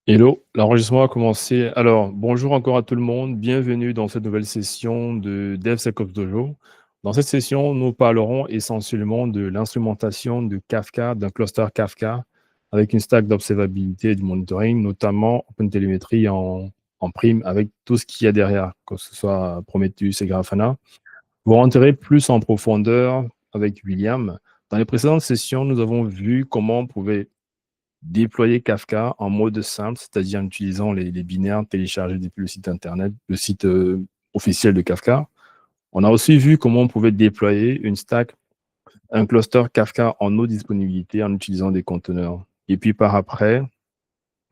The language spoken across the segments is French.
Hello, l'enregistrement a commencé. Alors, bonjour encore à tout le monde. Bienvenue dans cette nouvelle session de DevSecOps Dojo. Dans cette session, nous parlerons essentiellement de l'instrumentation de Kafka, d'un cluster Kafka, avec une stack d'observabilité et de monitoring, notamment OpenTelemetry en prime, avec tout ce qu'il y a derrière, que ce soit Prometheus et Grafana. Vous rentrerez plus en profondeur avec William. Dans les précédentes sessions, nous avons vu comment on pouvait déployer Kafka en mode simple, c'est-à-dire en utilisant les binaires téléchargés depuis le site internet, le site officiel de Kafka. On a aussi vu comment on pouvait déployer une stack, un cluster Kafka en haute disponibilité en utilisant des conteneurs. Et puis par après,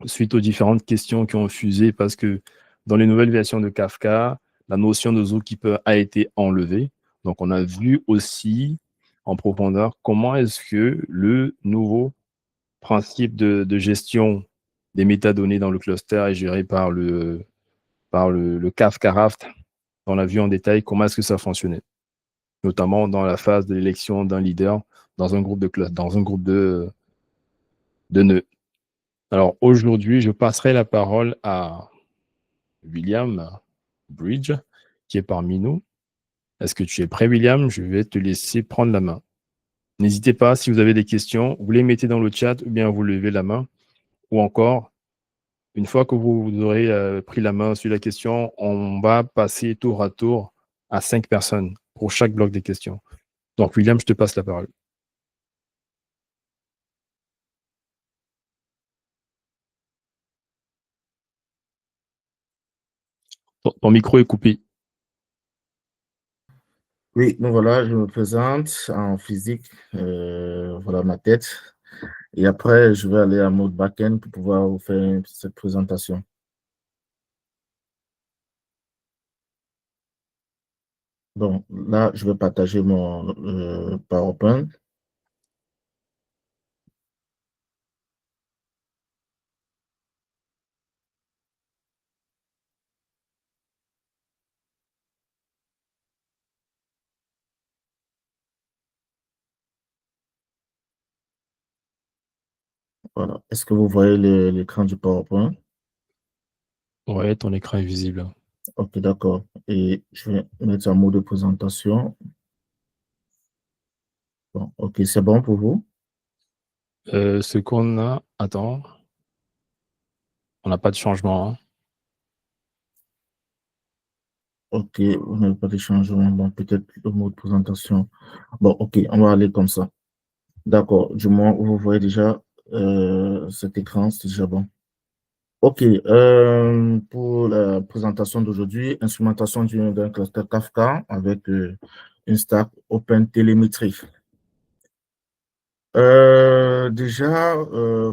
suite aux différentes questions qui ont fusé, parce que dans les nouvelles versions de Kafka, la notion de zookeeper a été enlevée. Donc on a vu aussi en profondeur comment est-ce que le nouveau principe de gestion des métadonnées dans le cluster est géré par le Kafka Raft. On a vu en détail comment est-ce que ça fonctionnait, notamment dans la phase de l'élection d'un leader dans un groupe dans un groupe de nœuds. Alors aujourd'hui, je passerai la parole à William Bridge, qui est parmi nous. Est-ce que tu es prêt, William? Je vais te laisser prendre la main. N'hésitez pas, si vous avez des questions, vous les mettez dans le chat ou bien vous levez la main. Ou encore, une fois que vous aurez pris la main sur la question, on va passer tour à tour à 5 personnes pour chaque bloc des questions. Donc, William, je te passe la parole. Ton micro est coupé. Oui, donc voilà, je me présente en physique, voilà ma tête. Et après, je vais aller en mode back-end pour pouvoir vous faire cette présentation. Donc là, je vais partager mon PowerPoint. Voilà. Est-ce que vous voyez l'écran du PowerPoint? Ouais, ton écran est visible. Ok, d'accord. Et je vais mettre en mode de présentation. Bon, ok, c'est bon pour vous? Ce qu'on a... Attends, on n'a pas de changement. Hein. Ok, vous n'avez pas de changement. Bon, peut-être le mode de présentation. Bon, ok, on va aller comme ça. D'accord, du moins, vous voyez déjà cet écran, c'est déjà bon. OK, pour la présentation d'aujourd'hui, instrumentation d'un cluster Kafka avec une stack OpenTelemetry. Déjà,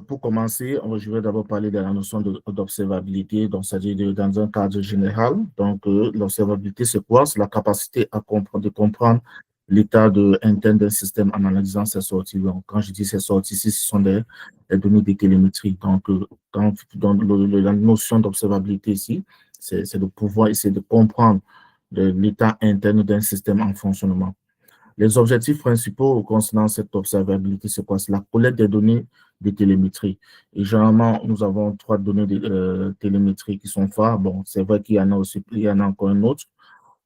pour commencer, je vais d'abord parler de la notion d'observabilité, donc c'est-à-dire dans un cadre général. Donc, l'observabilité, c'est quoi? C'est la capacité de comprendre l'état interne d'un système en analysant ses sorties. Donc, quand je dis ses sorties, ici, ce sont des données de télémétrie. Donc, la notion d'observabilité ici, c'est de pouvoir essayer de comprendre l'état interne d'un système en fonctionnement. Les objectifs principaux concernant cette observabilité, c'est quoi? C'est la collecte des données de télémétrie. Et généralement, nous avons trois données de télémétrie qui sont phares. Bon, c'est vrai qu'il y en a aussi, il y en a encore un autre.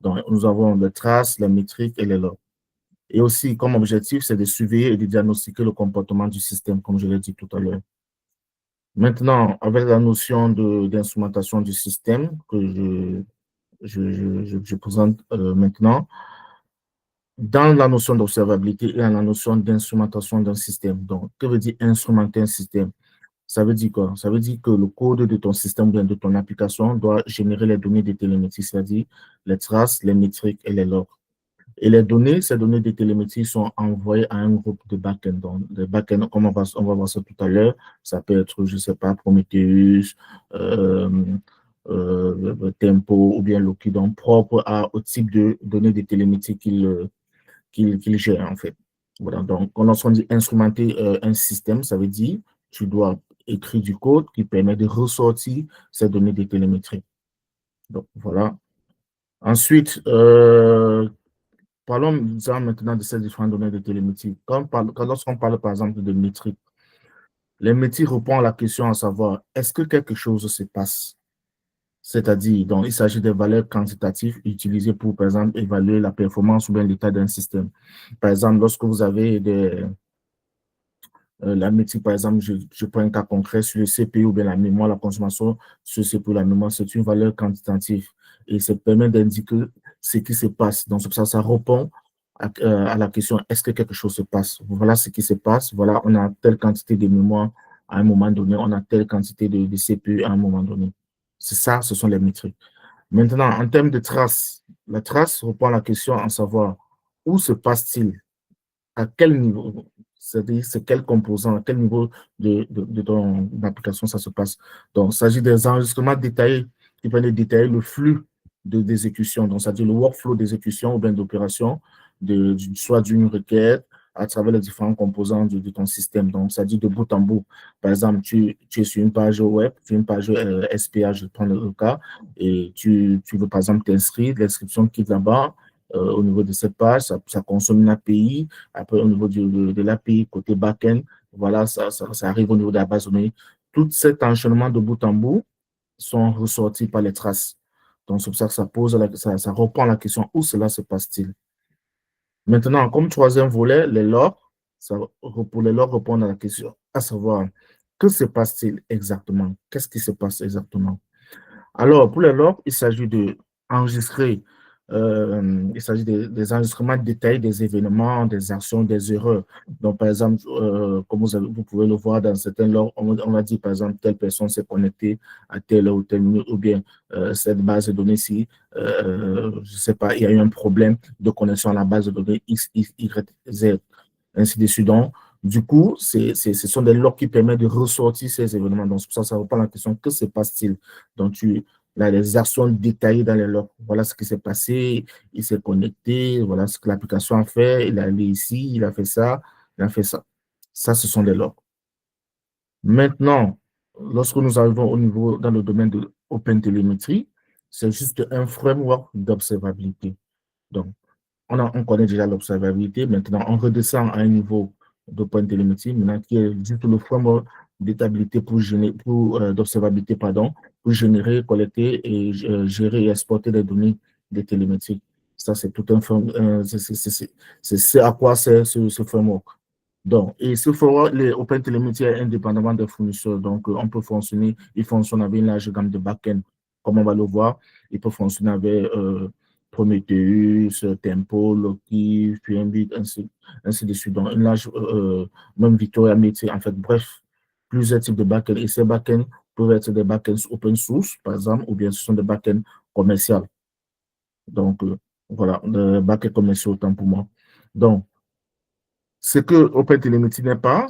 Donc, nous avons les traces, les métriques et les logs. Et aussi, comme objectif, c'est de surveiller et de diagnostiquer le comportement du système, comme je l'ai dit tout à l'heure. Maintenant, avec la notion d'instrumentation du système que je présente maintenant, dans la notion d'observabilité et dans la notion d'instrumentation d'un système. Donc, que veut dire instrumenter un système? Ça veut dire quoi? Ça veut dire que le code de ton système ou bien de ton application doit générer les données de télémétrie, c'est-à-dire les traces, les métriques et les logs. Et les données, ces données de télémétrie sont envoyées à un groupe de back-end. Donc, le back-end, comme on va voir ça tout à l'heure, ça peut être, je ne sais pas, Prometheus, euh, Tempo ou bien Loki, donc propre au type de données de télémétrie qu'il gère, en fait. Voilà, donc, quand on dit instrumenter un système, ça veut dire tu dois écrire du code qui permet de ressortir ces données de télémétrie. Donc, voilà. Ensuite, parlons maintenant de ces différentes données de télémétrie. Lorsqu'on parle, par exemple, de métriques, Les métiers répondent à la question à savoir, est-ce que quelque chose se passe? C'est-à-dire, donc, il s'agit des valeurs quantitatives utilisées pour, par exemple, évaluer la performance ou bien l'état d'un système. Par exemple, lorsque vous avez la métrique, par exemple, je prends un cas concret sur le CPU ou bien la mémoire, la consommation sur le CPU, la mémoire, c'est une valeur quantitative et ça permet d'indiquer ce qui se passe. Donc, c'est pour ça que ça répond à la question, est-ce que quelque chose se passe? Voilà ce qui se passe. Voilà, on a telle quantité de mémoire à un moment donné, on a telle quantité de CPU à un moment donné. C'est ça, ce sont les métriques. Maintenant, en termes de traces, la trace répond à la question à savoir où se passe-t-il, à quel niveau, c'est-à-dire c'est quel composant, à quel niveau de ton application ça se passe. Donc, il s'agit des enregistrements détaillés qui permettent de détailler le flux d'exécution, donc c'est-à-dire le workflow d'exécution ou bien d'opération, soit d'une requête à travers les différents composants de ton système. Donc, c'est-à-dire de bout en bout. Par exemple, tu es sur une page web, sur une page SPA, je prends le cas, et tu veux par exemple t'inscrire, l'inscription quitte là-bas. Au niveau de cette page, ça consomme une API. Après, au niveau de l'API, côté back-end, voilà, ça arrive au niveau de la base de données. Tout cet enchaînement de bout en bout sont ressortis par les traces. Donc, c'est pour ça que ça reprend la question où cela se passe-t-il. Maintenant, comme troisième volet, les logs, pour les logs, répondre à la question, à savoir, que se passe-t-il exactement? Qu'est-ce qui se passe exactement? Alors, pour les logs, il s'agit d'enregistrer, il s'agit des enregistrements détaillés des événements, des actions, des erreurs. Donc, par exemple, comme vous pouvez le voir dans certains logs, on a dit, par exemple, telle personne s'est connectée à telle ou telle minute, ou bien cette base de données-ci, je ne sais pas, il y a eu un problème de connexion à la base de données X, Y, Z, ainsi de suite. Donc, du coup, ce sont des logs qui permettent de ressortir ces événements. Donc, c'est pour ça que ça reprend la question, que se passe-t-il? Donc, là, les actions détaillées dans les logs. Voilà ce qui s'est passé, il s'est connecté, voilà ce que l'application a fait, il est allé ici, il a fait ça, il a fait ça. Ça, ce sont des logs. Maintenant, lorsque nous arrivons au niveau, dans le domaine de OpenTelemetry, c'est juste un framework d'observabilité. Donc, on connaît déjà l'observabilité. Maintenant, on redescend à un niveau d'OpenTelemetry, maintenant qui est juste le framework d'étabilité d'observabilité, pardon, pour générer, collecter et gérer et exporter des données de télémétrie. Ça, c'est tout un framework, c'est ce à quoi sert ce framework. Donc, et ce framework, les OpenTelemetry est indépendamment des fournisseurs. Donc, on peut fonctionner, il fonctionne avec une large gamme de back-end, comme on va le voir. Il peut fonctionner avec Prometheus, Tempo, Loki, Fluentbit, ainsi de suite. Donc, une large, même Victoria Métier, en fait, bref, plusieurs types de back-end. Et ces back-end peuvent être des back-ends open source, par exemple, ou bien ce sont des back-ends commerciaux. Donc, voilà, des back-ends commerciaux, autant pour moi. Donc, ce que OpenTelemetry n'est pas,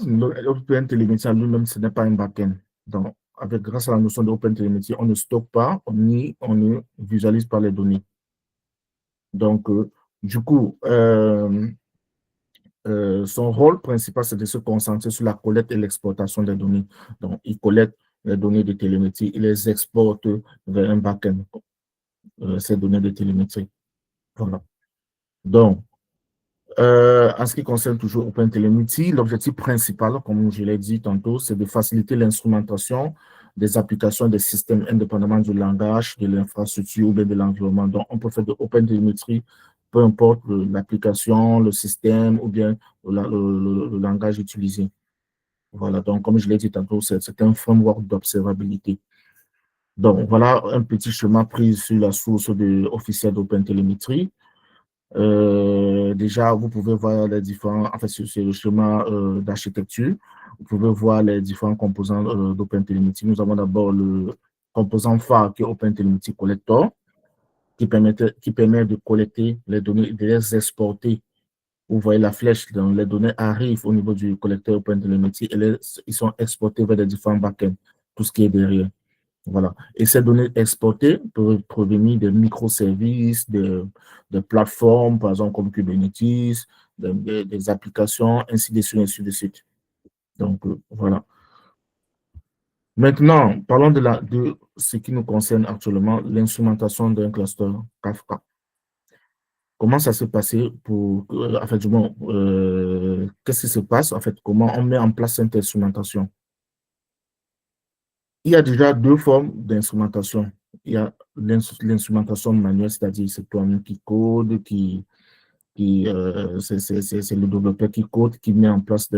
OpenTelemetry en lui-même, ce n'est pas un back-end. Donc, grâce à la notion d'OpenTelemetry, on ne stocke pas, ni on ne visualise pas les données. Donc, du coup, son rôle principal, c'est de se concentrer sur la collecte et l'exportation des données. Donc, il collecte les données de télémétrie, il les exporte vers un back-end, ces données de télémétrie. Voilà. Donc, en ce qui concerne toujours OpenTelemetry, l'objectif principal, comme je l'ai dit tantôt, c'est de faciliter l'instrumentation des applications des systèmes indépendamment du langage, de l'infrastructure ou bien de l'environnement. Donc, on peut faire de OpenTelemetry, peu importe l'application, le système ou bien le langage utilisé. Voilà, donc comme je l'ai dit tantôt, c'est un framework d'observabilité. Donc, voilà un petit schéma pris sur la source officielle d'OpenTelemetry. Déjà, vous pouvez voir les différents, en fait, c'est le schéma d'architecture. Vous pouvez voir les différents composants d'OpenTelemetry. Nous avons d'abord le composant phare qui est OpenTelemetry Collector, qui permet de collecter les données et de les exporter. Vous voyez la flèche, donc les données arrivent au niveau du collecteur OpenTelemetry et ils sont exportés vers les différents backends, tout ce qui est derrière. Voilà. Et ces données exportées peuvent provenir des microservices, de plateformes, par exemple comme Kubernetes, des applications, ainsi de suite, ainsi de suite. Donc, voilà. Maintenant, parlons de ce qui nous concerne actuellement, l'instrumentation d'un cluster Kafka. Comment ça s'est passé en fait, qu'est-ce qui se passe, en fait, comment on met en place cette instrumentation? Il y a déjà deux formes d'instrumentation. Il y a l'instrumentation manuelle, c'est-à-dire c'est toi-même qui code, c'est le développeur qui code, qui met en place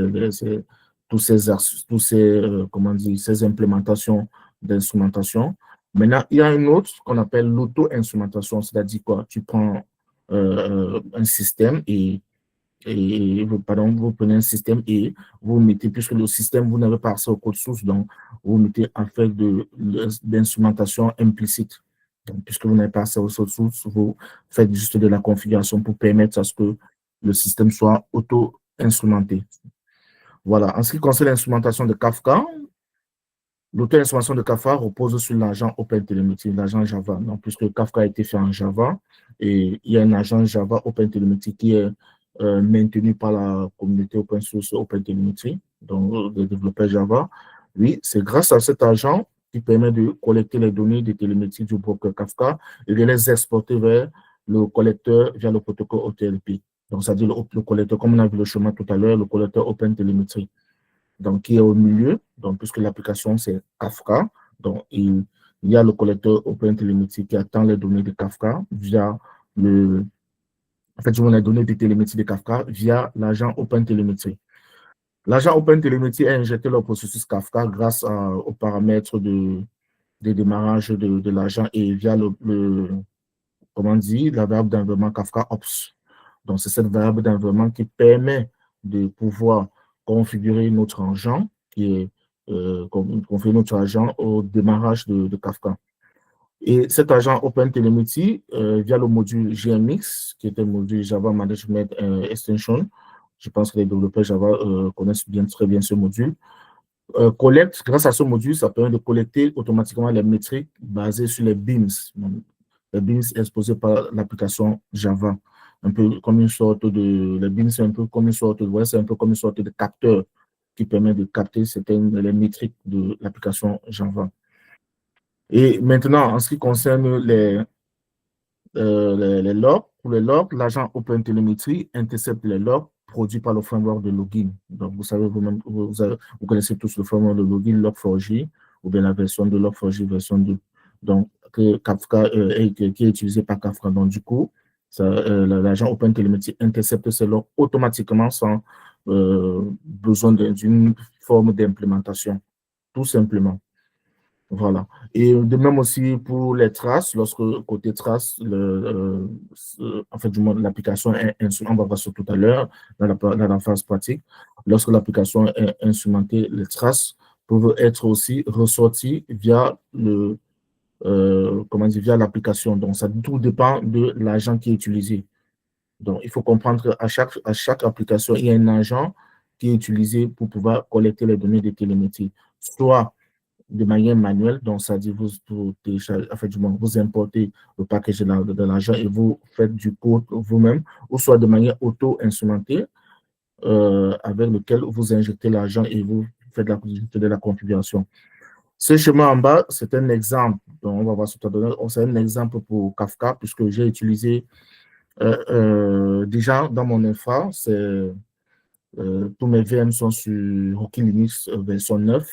tous ces, comment dire, ces implémentations d'instrumentation. Maintenant, il y a une autre qu'on appelle l'auto-instrumentation, c'est-à-dire quoi? Tu prends un système pardon, vous prenez un système et vous mettez, puisque le système, vous n'avez pas accès au code source, donc vous mettez en fait d'instrumentation implicite. Donc, puisque vous n'avez pas accès au code source, vous faites juste de la configuration pour permettre à ce que le système soit auto-instrumenté. Voilà. En ce qui concerne l'instrumentation de Kafka, l'auto-instrumentation de Kafka repose sur l'agent OpenTelemetry, l'agent Java. Donc, puisque Kafka a été fait en Java, et il y a un agent Java OpenTelemetry qui est maintenu par la communauté open source OpenTelemetry, donc les développeurs Java. Oui, c'est grâce à cet agent qui permet de collecter les données de télémétrie du broker Kafka et de les exporter vers le collecteur via le protocole OTLP. Donc, c'est-à-dire le collecteur, comme on a vu le chemin tout à l'heure, le collecteur OpenTelemetry, donc qui est au milieu, donc puisque l'application c'est Kafka, donc il y a le collecteur OpenTelemetry qui attend les données de Kafka via en fait, les données de télémétrie de Kafka via l'agent OpenTelemetry. L'agent OpenTelemetry a injecté le processus Kafka grâce aux paramètres de démarrage de l'agent et via comment dire, la variable d'environnement Kafka Ops. Donc, c'est cette variable d'environnement qui permet de pouvoir configurer notre agent, configurer notre agent au démarrage de Kafka. Et cet agent OpenTelemetry, via le module GMX, qui est un module Java Management Extension, je pense que les développeurs Java connaissent très bien ce module, collecte, grâce à ce module, ça permet de collecter automatiquement les métriques basées sur les beams. Les beams exposés par l'application Java. Un peu comme une sorte de. Les beams, c'est un peu comme une sorte de. Ouais, c'est un peu comme une sorte de capteur qui permet de capter certaines les métriques de l'application Java. Et maintenant, en ce qui concerne les logs. Pour les logs, l'agent OpenTelemetry intercepte les logs produits par le framework de login. Donc, vous savez, vous connaissez tous le framework de login, Log4j, ou bien la version de Log4j version 2. Donc, que Kafka, qui est utilisé par Kafka. Donc, du coup, l'agent OpenTelemetry intercepte ces logs automatiquement sans besoin d'une forme d'implémentation, tout simplement. Voilà. Et de même aussi pour les traces, lorsque côté traces, en fait, du moins, l'application est instrumentée, on va voir ça tout à l'heure dans la phase pratique. Lorsque l'application est instrumentée, les traces peuvent être aussi ressorties via comment dire, via l'application. Donc, ça tout dépend de l'agent qui est utilisé. Donc, il faut comprendre qu'à chaque application, il y a un agent qui est utilisé pour pouvoir collecter les données de télémétrie. Soit de manière manuelle, donc ça dit vous téléchargez, en fait, vous importez le package de l'agent et vous faites du code vous-même, ou soit de manière auto-instrumentée, avec lequel vous injectez l'agent et vous faites de la configuration. Ce chemin en bas, c'est un exemple, donc on va voir ce que ça donne. C'est un exemple pour Kafka, puisque j'ai utilisé déjà dans mon infra, tous mes VM sont sur Rocky Linux version 9.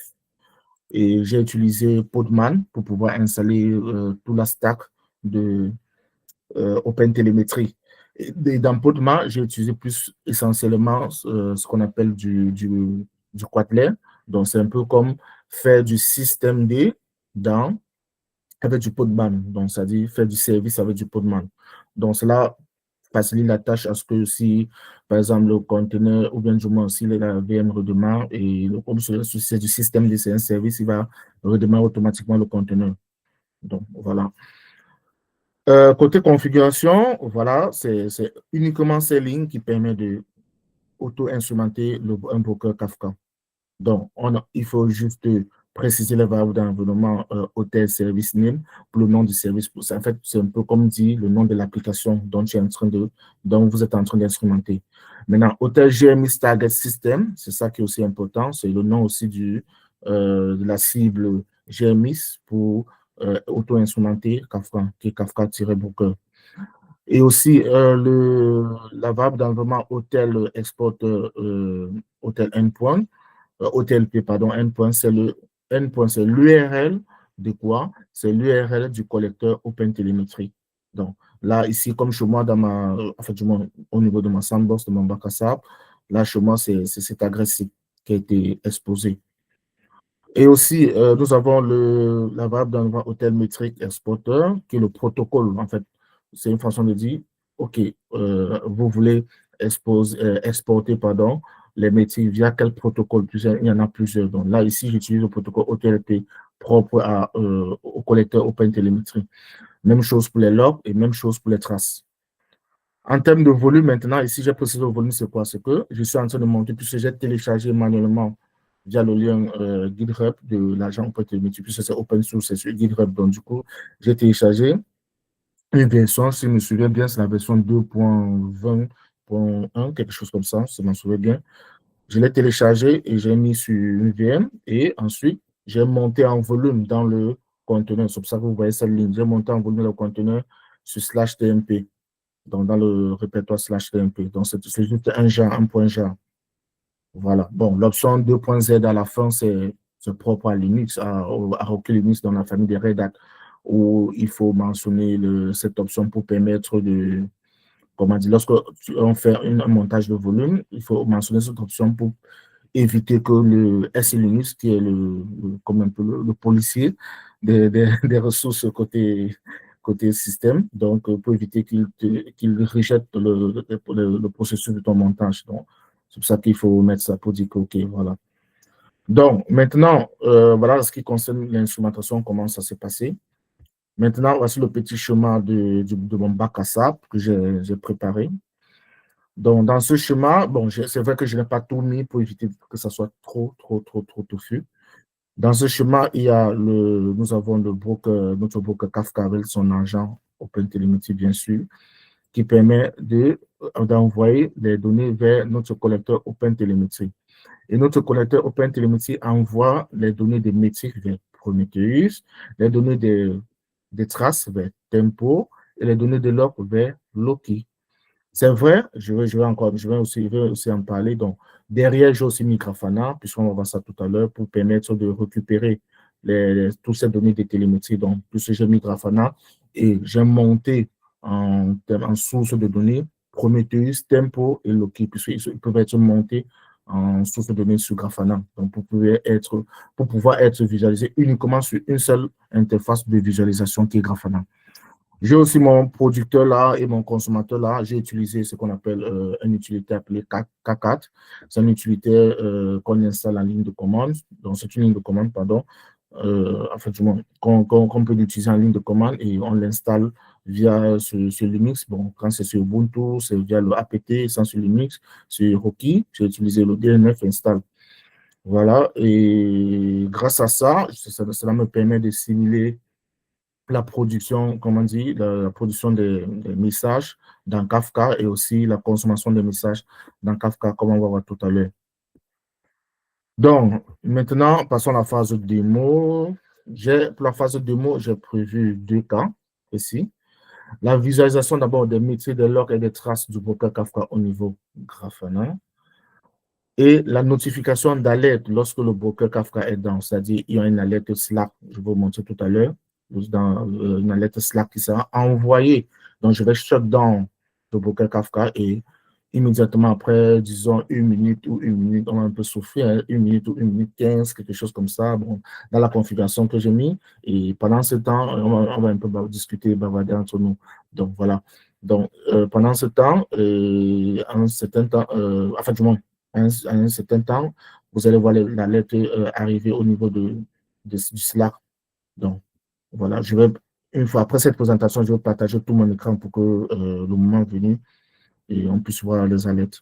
Et j'ai utilisé Podman pour pouvoir installer tout la stack de OpenTelemetry. Et dans Podman, j'ai utilisé plus essentiellement ce qu'on appelle du Quatler. Donc, c'est un peu comme faire du système D avec du Podman. Donc, c'est-à-dire faire du service avec du Podman. Donc, cela facilite la tâche à ce que si, par exemple, le conteneur ou bien du moins si la VM redémarre et comme c'est du système D, c'est un service, il va redémarrer automatiquement le conteneur. Donc, voilà. Côté configuration, voilà, c'est uniquement ces lignes qui permettent de auto-instrumenter un broker Kafka. Donc, il faut juste préciser les variables d'environnement hôtel service name pour le nom du service. En fait, c'est un peu comme dit le nom de l'application dont vous êtes en train d'instrumenter. Maintenant, hôtel GMX Target System, c'est ça qui est aussi important. C'est le nom aussi de la cible GMX pour auto-instrumenter Kafka, qui est Kafka-Broker. Et aussi, la variable d'environnement hôtel export hôtel endpoint, OTLP, pardon, endpoint, c'est le endpoint, c'est l'URL de quoi? C'est l'URL du collecteur OpenTelemetry. Donc, là, ici, comme chez moi, au niveau de ma sandbox, de mon bac à sable, là, chez moi, c'est cette adresse qui a été exposée. Et aussi, nous avons la variable d'envoi hôtel métrique exporter, qui est le protocole, en fait. C'est une façon de dire, OK, vous voulez exporter, les métiers via quel protocole? Il y en a plusieurs. Donc là, ici, j'utilise le protocole OTLP propre au collecteur OpenTelemetry. Même chose pour les logs et même chose pour les traces. En termes de volume, maintenant, ici, j'ai précisé le volume, c'est quoi? C'est que je suis en train de monter, puisque j'ai téléchargé manuellement via le lien GitHub de l'agent OpenTelemetry, puisque c'est open source, c'est sur GitHub. Donc, du coup, j'ai téléchargé une version, si je me souviens bien, c'est la version 2.20.1, quelque chose comme ça, si je m'en souviens bien. Je l'ai téléchargé et j'ai mis sur une VM et ensuite, j'ai monté en volume dans le conteneur. C'est pour ça que vous voyez cette ligne. J'ai monté en volume dans le conteneur sur /tmp. Donc, dans le répertoire /tmp. Donc, c'est juste un genre, un point genre. Voilà. Bon, l'option 2.z à la fin, c'est propre à Linux, à Rocky Linux dans la famille des Red Hat, où il faut mentionner cette option pour permettre de, comment dire, lorsque on fait un montage de volume, il faut mentionner cette option pour éviter que le SE Linux, qui est comme un peu le policier des ressources côté système, donc pour éviter qu'il rejette le processus de ton montage. Donc, c'est pour ça qu'il faut mettre ça pour dire que, OK, voilà. Donc, maintenant, voilà ce qui concerne l'instrumentation, comment ça s'est passé. Maintenant, voici le petit chemin de mon bac à sable que j'ai préparé. Donc, dans ce schéma, bon, c'est vrai que je n'ai pas tout mis pour éviter que ça soit trop touffu. Dans ce schéma, nous avons notre broker Kafka avec son agent OpenTelemetry, bien sûr, qui permet d'envoyer les données vers notre collecteur OpenTelemetry. Et notre collecteur OpenTelemetry envoie les données des métiers vers Prometheus, les données des traces vers Tempo et les données de log vers Loki. C'est vrai, je vais aussi en parler. Donc, derrière, j'ai aussi mis Grafana, puisqu'on va voir ça tout à l'heure, pour permettre de récupérer toutes ces données de télémétrie. Donc, puisque j'ai mis Grafana et j'ai monté en source de données Prometheus, Tempo et Loki, puisqu'ils peuvent être montés en source de données sur Grafana. Donc, pour pouvoir être visualisés uniquement sur une seule interface de visualisation qui est Grafana. J'ai aussi mon producteur là et mon consommateur là. J'ai utilisé ce qu'on appelle un utilitaire appelé K4. C'est un utilitaire qu'on installe en ligne de commande. Donc, c'est une ligne de commande, pardon. Qu'on peut utiliser en ligne de commande et on l'installe via sur Linux. Bon, quand c'est sur Ubuntu, c'est via le apt, sans sur Linux. Sur Rocky, j'ai utilisé le DNF install. Voilà. Et grâce à ça, cela me permet de simuler la production, comment dire, la production des messages dans Kafka et aussi la consommation des messages dans Kafka, comme on va voir tout à l'heure. Donc, maintenant, passons à la phase de démo. Pour la phase de démo, j'ai prévu 2 cas ici. La visualisation d'abord des métiers, des logs et des traces du broker Kafka au niveau Grafana. Et la notification d'alerte lorsque le broker Kafka est down, c'est-à-dire il y a une alerte Slack, je vais vous montrer tout à l'heure, dans une alerte Slack qui sera envoyée. Donc, je vais shut down le broker Kafka et immédiatement après, disons, 1 minute ou 1 minute, on va un peu souffrir, hein, 1 minute ou 1 minute 15, quelque chose comme ça, bon, dans la configuration que j'ai mis. Et pendant ce temps, on va un peu discuter, bavarder entre nous. Donc, voilà. Donc, pendant ce temps, un certain temps, enfin, du moins, à un certain temps, vous allez voir la lettre arriver au niveau du Slack. Donc, voilà, une fois après cette présentation, je vais partager tout mon écran pour que le moment venu, et on puisse voir les alertes.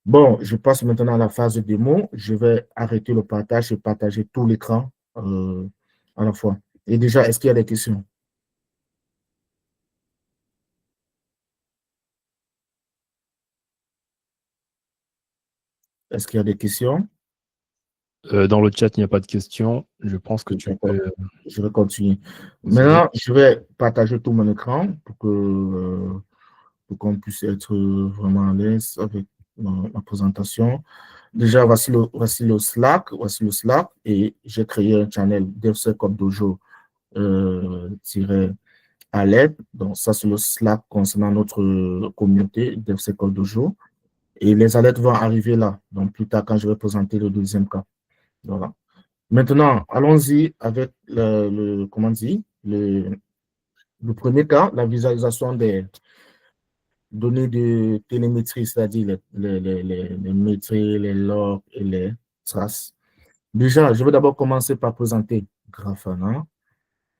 Bon, je passe maintenant à la phase de démo. Je vais arrêter le partage et partager tout l'écran à la fois. Et déjà, est-ce qu'il y a des questions? Est-ce qu'il y a des questions? Dans le chat, il n'y a pas de questions. Je pense que tu peux. Je vais continuer. Maintenant, je vais partager tout mon écran pour qu'on puisse être vraiment à l'aise avec ma présentation. Déjà, voici le Slack, et j'ai créé un channel DevSecOps Dojo à l'aide. Donc, ça, c'est le Slack concernant notre communauté DevSecOps Dojo. Et les alertes vont arriver là, donc plus tard quand je vais présenter le deuxième cas. Voilà. Maintenant, allons-y avec comment dire, le premier cas, la visualisation des données de télémétrie, c'est-à-dire les métriques, les logs et les traces. Déjà, je vais d'abord commencer par présenter Grafana.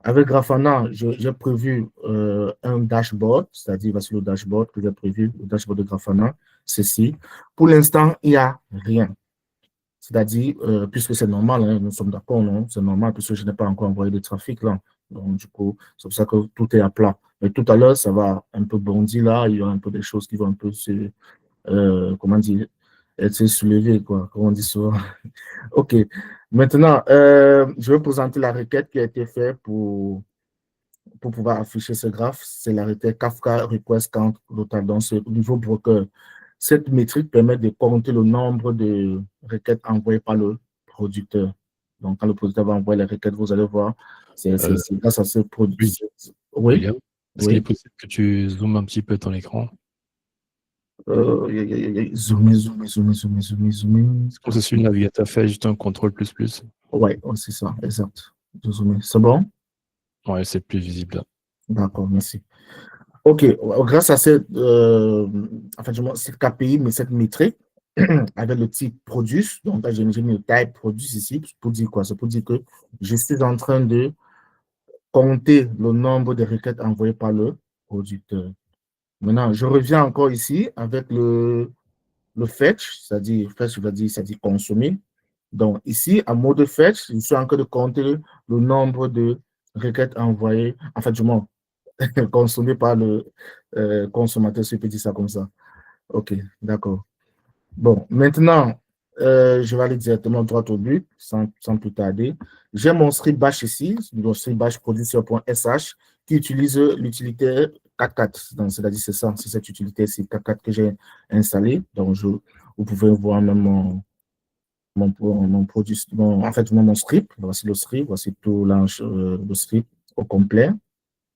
Avec Grafana, j'ai prévu un dashboard, c'est-à-dire voici le dashboard que j'ai prévu, le dashboard de Grafana, ceci. Pour l'instant, il n'y a rien. C'est-à-dire, puisque c'est normal, hein, nous sommes d'accord, non? C'est normal puisque je n'ai pas encore envoyé de trafic là. Donc, du coup, c'est pour ça que tout est à plat. Mais tout à l'heure, ça va un peu bondir là, il y a un peu des choses qui vont un peu se, comment dire, être soulevées, quoi, comme on dit souvent. OK. Maintenant, je vais présenter la requête qui a été faite pour pouvoir afficher ce graphe. C'est la requête Kafka Request Count Total. Donc, c'est au niveau broker. Cette métrique permet de compter le nombre de requêtes envoyées par le producteur. Donc, quand le producteur va envoyer les requêtes, vous allez voir, c'est grâce à ce produit. Oui, Oui, William, est-ce qu'il est oui. possible que tu zoomes un petit peu ton écran? Zoomer, zoomer, zoomer, zoomer, zoomer, zoomer. C'est comme ça, sur le navigateur, fait juste un contrôle plus plus. Ouais, c'est ça, exact. Zoomer. C'est bon? Ouais, c'est plus visible là. D'accord, merci. OK, grâce à cette KPI, mais cette métrique, avec le type produce, donc là, j'ai mis le type produce ici, pour dire quoi? C'est pour dire que je suis en train de compter le nombre de requêtes envoyées par le producteur. Maintenant, je reviens encore ici avec le fetch, c'est-à-dire fetch, c'est-à-dire consommer. Donc ici, à mode fetch, je suis en train de compter le nombre de requêtes envoyées, en fait, du moins, consommées par le consommateur, si je peux dire ça comme ça. OK, d'accord. Bon, maintenant, je vais aller directement droit au but, sans plus tarder. J'ai mon script bash ici, le script bash producer.sh, qui utilise l'utilité 4.4. Donc, c'est-à-dire, c'est ça, c'est cette utilité-ci 4.4 que j'ai installée. Donc, vous pouvez voir même mon produit, en fait, mon script. Voici le script, voici tout le script au complet.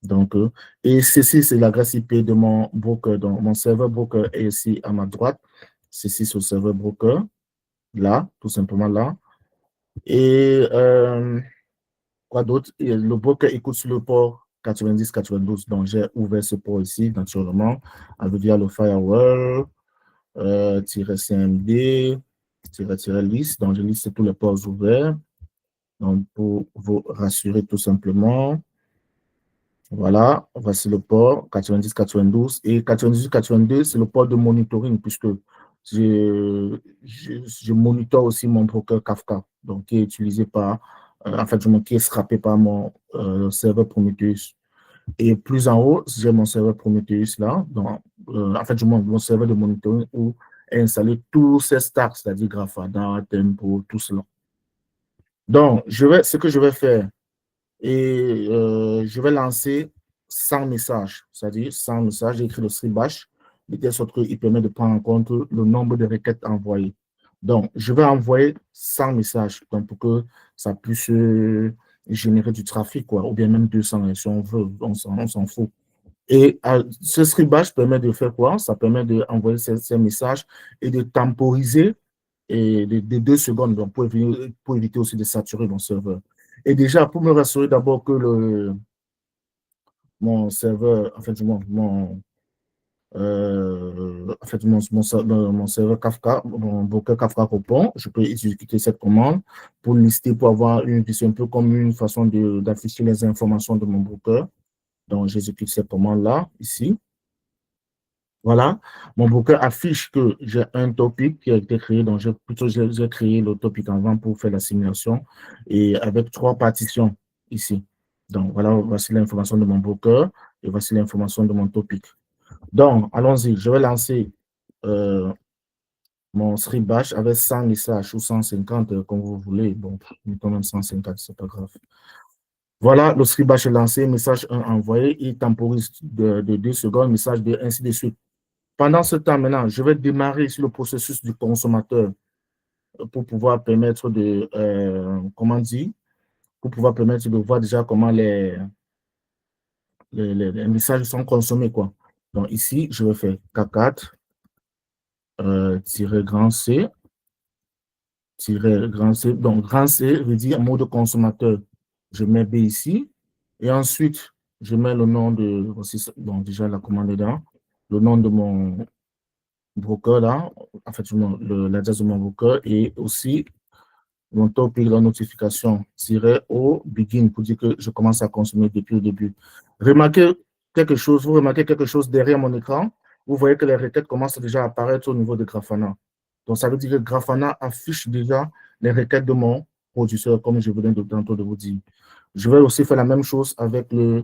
Donc, et ceci, c'est l'adresse IP de mon broker. Donc, mon serveur broker est ici à ma droite. Ceci, c'est le serveur broker, là, tout simplement là. Et quoi d'autre? Le broker écoute sur le port 90-92. Donc, j'ai ouvert ce port ici, naturellement, via le firewall, -cmd, list. Donc, je liste tous les ports ouverts. Donc, pour vous rassurer tout simplement. Voilà, voici le port 90-92 et 98-82, c'est le port de monitoring puisque je monitore aussi mon broker Kafka, donc qui est utilisé par, en fait, qui est scrappé par mon serveur Prometheus. Et plus en haut, j'ai mon serveur Prometheus là, donc, en fait, mon serveur de monitoring où est installé tous ces stacks, c'est-à-dire Grafana, Tempo, tout cela. Donc, ce que je vais faire, et je vais lancer 100 messages, c'est-à-dire 100 messages, j'ai écrit le script bash, de telle sorte qu'il permet de prendre en compte le nombre de requêtes envoyées. Donc, je vais envoyer 100 messages donc pour que ça puisse générer du trafic, quoi, ou bien même 200, si on veut, on s'en fout. Et ce script bash permet de faire quoi? Ça permet d'envoyer ces messages et de temporiser et de 2 secondes donc pour éviter aussi de saturer mon serveur. Et déjà, pour me rassurer d'abord que mon serveur, en fait, mon serveur Kafka, mon broker Kafka répond, je peux exécuter cette commande pour lister, pour avoir une vision un peu comme une façon d'afficher les informations de mon broker. Donc, j'exécute cette commande-là, ici. Voilà, mon broker affiche que j'ai un topic qui a été créé, donc j'ai créé le topic avant pour faire la simulation et avec 3 partitions ici. Donc voilà, voici l'information de mon broker et voici l'information de mon topic. Donc, allons-y, je vais lancer mon script bash avec 100 messages ou 150 comme vous voulez. Bon, quand même 150, c'est pas grave. Voilà, le script bash est lancé, message 1 envoyé, il temporise de 2 secondes, message 2, ainsi de suite. Pendant ce temps, maintenant, je vais démarrer sur le processus du consommateur pour pouvoir permettre de, comment dire, pour pouvoir permettre de voir déjà comment les messages sont consommés, quoi. Donc ici, je vais faire K4, grand C, grand C. Donc grand C veut dire mot de consommateur. Je mets B ici. Et ensuite, je mets le nom de, voici, bon, déjà la commande est là, le nom de mon broker là, en fait, l'adresse de mon broker et aussi mon topic de la notification au begin pour dire que je commence à consommer depuis le début. Remarquez quelque chose, vous remarquez quelque chose derrière mon écran, vous voyez que les requêtes commencent déjà à apparaître au niveau de Grafana. Donc, ça veut dire que Grafana affiche déjà les requêtes de mon producteur, comme je venais tantôt de vous dire. Je vais aussi faire la même chose avec le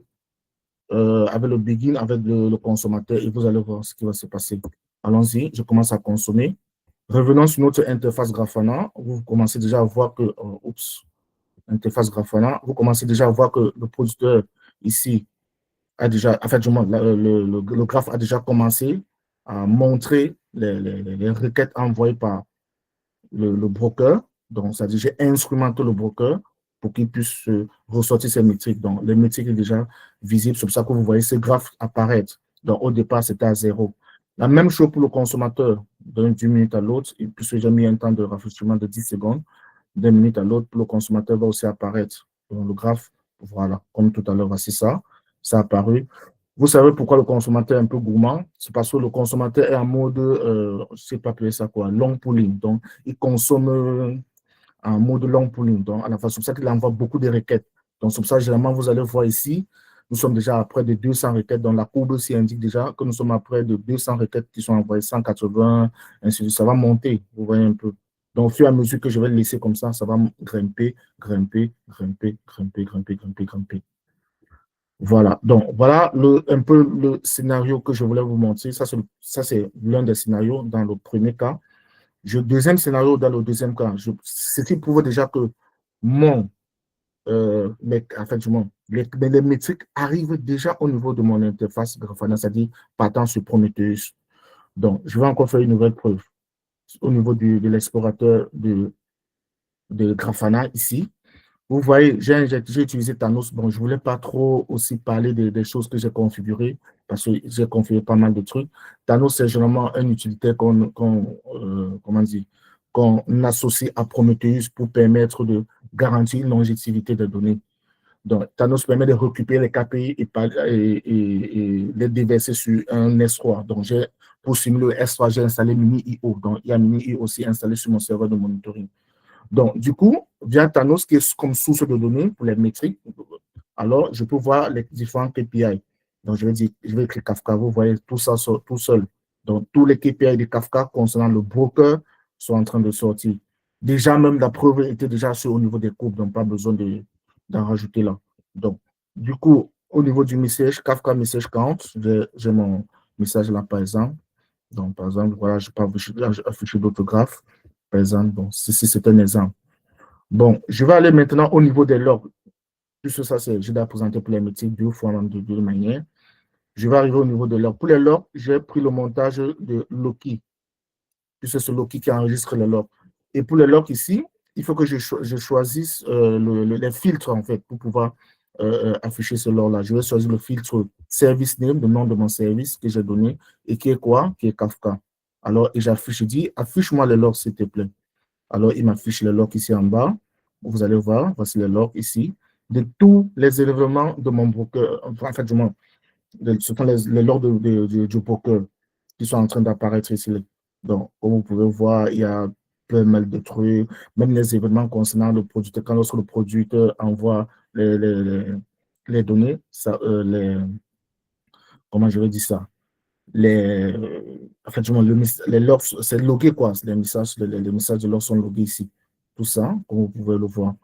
begin, avec le consommateur, et vous allez voir ce qui va se passer. Allons-y, je commence à consommer. Revenons sur notre interface Grafana. Vous commencez déjà à voir que, interface Grafana, vous commencez déjà à voir que le producteur ici a déjà, en fait, le graphe a déjà commencé à montrer les requêtes envoyées par le broker. Donc, ça dit, j'ai instrumenté le broker pour qu'il puisse ressortir ces métriques. Donc, les métriques sont déjà visibles. C'est pour ça que vous voyez ces graphes apparaître. Donc, au départ, c'était à 0. La même chose pour le consommateur, d'une minute à l'autre, puisque j'ai mis un temps de rafraîchissement de 10 secondes, d'une minute à l'autre, pour le consommateur va aussi apparaître. Donc, le graphe, voilà, comme tout à l'heure, voici ça, ça a apparu. Vous savez pourquoi le consommateur est un peu gourmand? C'est parce que le consommateur est en mode, je ne sais pas appeler ça quoi, long pooling. Donc, il consomme en mode long pooling. Donc, à la façon, c'est pour ça qu'il envoie beaucoup de requêtes. Donc, c'est pour ça, généralement, vous allez voir ici, nous sommes déjà à près de 200 requêtes. Donc, la courbe aussi indique déjà que nous sommes à près de 200 requêtes qui sont envoyées, 180, ainsi de suite. Ça va monter, vous voyez un peu. Donc, au fur et à mesure que je vais le laisser comme ça va grimper, grimper, grimper, grimper, grimper, grimper, grimper. Voilà, donc voilà un peu le scénario que je voulais vous montrer. Ça, c'est l'un des scénarios dans le premier cas. Deuxième scénario, dans le deuxième cas, ce qui prouve déjà que les métriques arrivent déjà au niveau de mon interface Grafana, c'est-à-dire partant sur Prometheus. Donc, je vais encore faire une nouvelle preuve au niveau de l'explorateur de Grafana ici. Vous voyez, j'ai utilisé Thanos. Bon, je ne voulais pas trop aussi parler des choses que j'ai configurées parce que j'ai configuré pas mal de trucs. Thanos, c'est généralement un utilitaire qu'on associe à Prometheus pour permettre de garantir une longévité des données. Donc, Thanos permet de récupérer les KPI et les déverser sur un S3. Donc, pour simuler le S3, j'ai installé Mini.io. Donc, il y a Mini.io aussi installé sur mon serveur de monitoring. Donc, du coup, via Thanos, qui est comme source de données pour les métriques, alors je peux voir les différents KPI. Donc, je vais écrire Kafka, vous voyez tout ça tout seul. Donc, tous les KPI de Kafka concernant le broker sont en train de sortir. Déjà, même la preuve était déjà au niveau des courbes, donc pas besoin d'en rajouter là. Donc, du coup, au niveau du message, Kafka message count, j'ai mon message là, par exemple. Donc, par exemple, voilà, je peux afficher d'autres graphes. Par exemple, bon, ceci, c'est un exemple. Bon, je vais aller maintenant au niveau des logs. Puisque ça, je dois présenter pour les métiers deux fois de deux manières. Je vais arriver au niveau des logs. Pour les logs, j'ai pris le montage de Loki. Puisque c'est Loki qui enregistre les logs. Et pour les logs ici, il faut que je choisisse les filtres, en fait, pour pouvoir afficher ce log-là. Je vais choisir le filtre service name, le nom de mon service que j'ai donné, et qui est quoi? Qui est Kafka. Alors, et j'affiche, je dis, affiche-moi les logs, s'il te plaît. Alors, il m'affiche les logs ici en bas. Vous allez voir, voici les logs ici, de tous les éléments de mon broker, en fait, ce sont les logs du broker qui sont en train d'apparaître ici. Donc, comme vous pouvez voir, il y a plein mal de trucs, même les événements concernant le producteur, quand lorsque le producteur envoie les données, comment je vais dire ça? Les logs, c'est logué quoi, les messages de logs sont logués ici. Tout ça, comme vous pouvez le voir.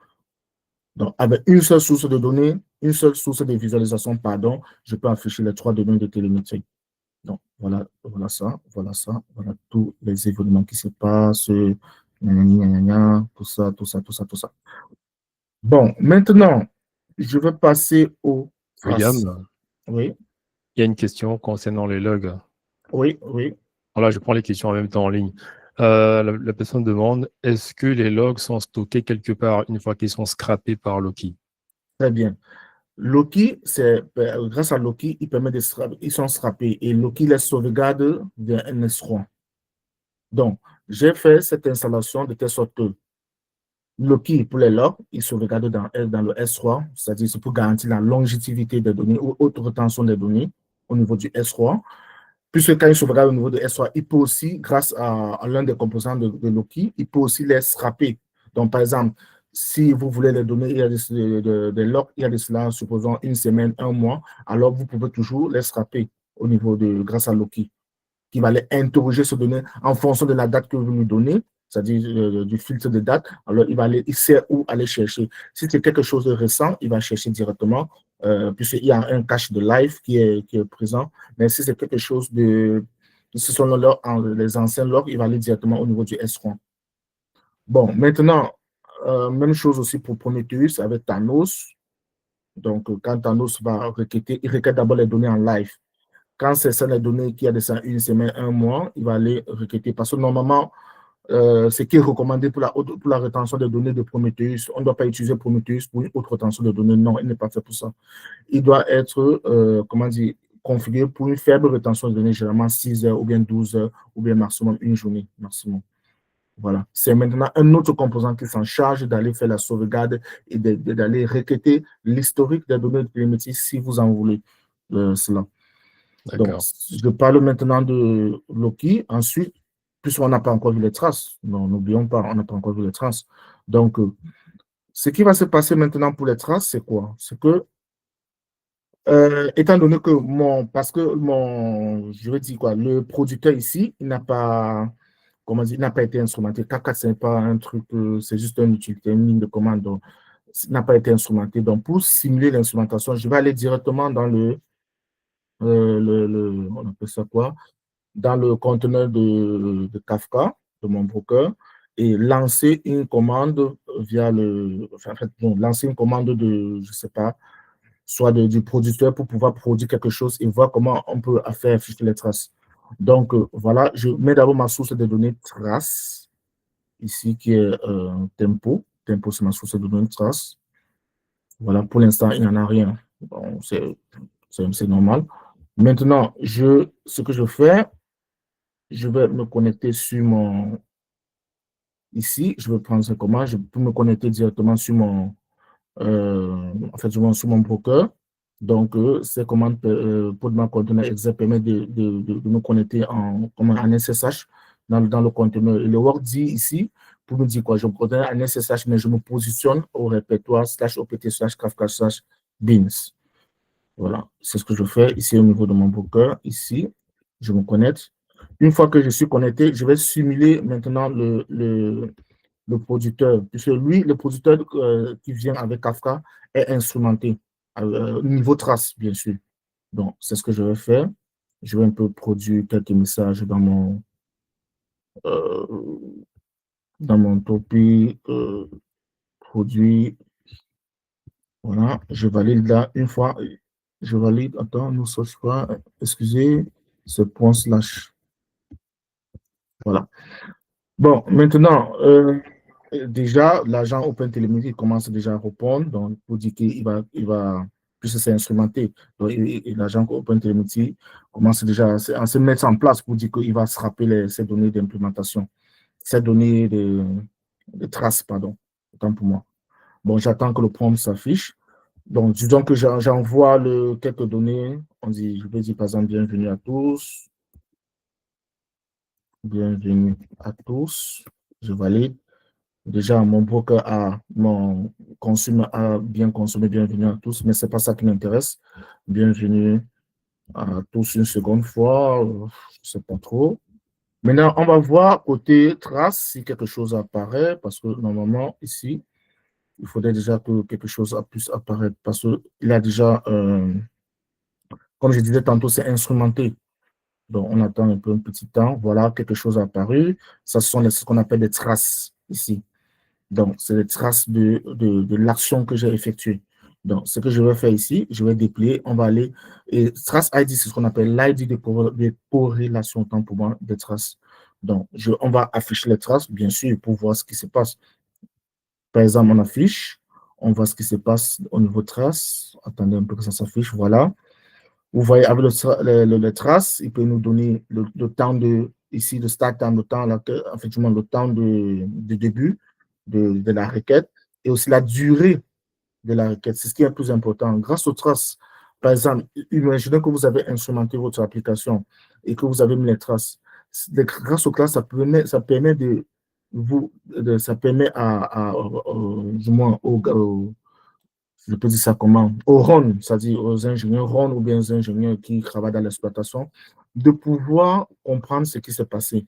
Donc, avec une seule source de données, une seule source de visualisation, pardon, je peux afficher les trois données de télémétrie. Donc, voilà ça, voilà tous les événements qui se passent, tout ça, tout ça, tout ça, tout ça. Bon, maintenant, je vais passer au William, oui. Il y a une question concernant les logs. Oui, oui. Voilà, je prends les questions en même temps en ligne. La personne demande, est-ce que les logs sont stockés quelque part une fois qu'ils sont scrappés par Loki? Très bien. Loki, grâce à Loki, il permet ils sont scrappés et Loki les sauvegarde vers un S3. Donc, j'ai fait cette installation de telle sorte que Loki, pour les logs, il sauvegarde dans le S3, c'est-à-dire c'est pour garantir la longévité des données ou haute rétention des données au niveau du S3. Puisque quand il sauvegarde au niveau de S3, il peut aussi, grâce à l'un des composants de Loki, il peut aussi les scraper. Donc, par exemple, si vous voulez les donner, il y a des logs, il y a de cela, supposons une semaine, un mois, alors vous pouvez toujours les scraper au niveau grâce à Loki, qui va aller interroger ces données en fonction de la date que vous lui donnez, c'est-à-dire du filtre de date. Alors, il sait où aller chercher. Si c'est quelque chose de récent, il va chercher directement, puisqu'il y a un cache de live qui est présent. Mais si c'est quelque chose ce sont les anciens logs, il va aller directement au niveau du S3. Bon, maintenant, même chose aussi pour Prometheus avec Thanos. Donc, quand Thanos va requêter, il requête d'abord les données en live. Quand c'est ça les données qui a de ça une semaine, un mois, il va aller requêter. Parce que normalement, ce qui est recommandé pour la rétention des données de Prometheus, on ne doit pas utiliser Prometheus pour une autre rétention de données. Non, il n'est pas fait pour ça. Il doit être, comment dire, configuré pour une faible rétention de données, généralement 6 heures ou bien 12 heures ou bien maximum une journée. Maximum. Voilà. C'est maintenant un autre composant qui s'en charge d'aller faire la sauvegarde et d'aller requêter l'historique des données de télémétrie si vous en voulez cela. Donc, je parle maintenant de Loki. Ensuite, puisqu'on n'a pas encore vu les traces, non, n'oublions pas, on n'a pas encore vu les traces. Donc, ce qui va se passer maintenant pour les traces, c'est quoi? C'est que, étant donné que je vais dire quoi, le producteur ici, il n'a pas, comment dire, il n'a pas été instrumenté. Kafka, ce n'est pas un truc, c'est juste une utilité, une ligne de commande, donc, il n'a pas été instrumenté. Donc, pour simuler l'instrumentation, je vais aller directement dans on appelle ça quoi? Dans le conteneur de Kafka, de mon broker, et lancer une commande via lancer une commande je ne sais pas, soit du producteur pour pouvoir produire quelque chose et voir comment on peut faire afficher les traces. Donc, voilà, je mets d'abord ma source de données traces, ici, qui est Tempo. Tempo, c'est ma source de données traces. Voilà, pour l'instant, il n'y en a rien. Bon, c'est normal. Maintenant, ce que je fais, je vais me connecter sur ici, je vais prendre ce commande, je peux me connecter directement sur sur mon broker. Donc, ces commandes pour ma conteneur exe permet de me connecter en SSH dans le conteneur. Et le work dit ici, pour me dire quoi, je me connecte en SSH, mais je me positionne au répertoire /opt/kafka/beans. Voilà, c'est ce que je fais ici au niveau de mon broker. Ici, je me connecte. Une fois que je suis connecté, je vais simuler maintenant le producteur. Puisque lui, le producteur qui vient avec Kafka est instrumenté, niveau trace, bien sûr. Donc, c'est ce que je vais faire. Je vais un peu produire quelques messages euh, dans mon topic produit. Voilà, je valide là une fois. Je valide. Attends, nous sommes pas. Excusez, ce point slash. Voilà. Bon, maintenant, déjà, l'agent OpenTelemetry commence déjà à répondre. Donc, pour dire puisque c'est instrumenté, donc, et l'agent OpenTelemetry commence déjà à se mettre en place pour dire qu'il va se rappeler ces données d'implémentation, ces données de traces, pardon. Autant pour moi. Bon, j'attends que le prompt s'affiche. Donc, disons que j'envoie quelques données. Je vais dire par exemple, bienvenue à tous. Bienvenue à tous. Je valide. Déjà, mon broker a bien consommé bienvenue à tous, mais ce n'est pas ça qui m'intéresse. Bienvenue à tous une seconde fois. Je ne sais pas trop. Maintenant, on va voir côté trace si quelque chose apparaît, parce que normalement, ici, il faudrait déjà que quelque chose puisse apparaître, parce qu'il a déjà, comme je disais tantôt, c'est instrumenté. Donc, on attend un peu un petit temps. Voilà, quelque chose a apparu. Ça, ce sont ce qu'on appelle des traces ici. Donc, c'est les traces de l'action que j'ai effectuée. Donc, ce que je vais faire ici, je vais déplier, on va aller, et trace ID, c'est ce qu'on appelle l'ID de corrélation temps pour moi des traces. Donc, on va afficher les traces, bien sûr, pour voir ce qui se passe. Par exemple, on affiche, on voit ce qui se passe au niveau traces. Attendez un peu que ça s'affiche, voilà. Vous voyez, avec le trace, il peut nous donner le temps de, ici, le start time, le temps, effectivement, le temps de début de la requête et aussi la durée de la requête. C'est ce qui est le plus important. Grâce aux traces, par exemple, imaginez que vous avez instrumenté votre application et que vous avez mis les traces. Grâce aux traces, ça permet de vous, ça permet du moins, je peux dire ça comment, aux RON, c'est-à-dire aux ingénieurs RON ou bien aux ingénieurs qui travaillent dans l'exploitation, de pouvoir comprendre ce qui s'est passé.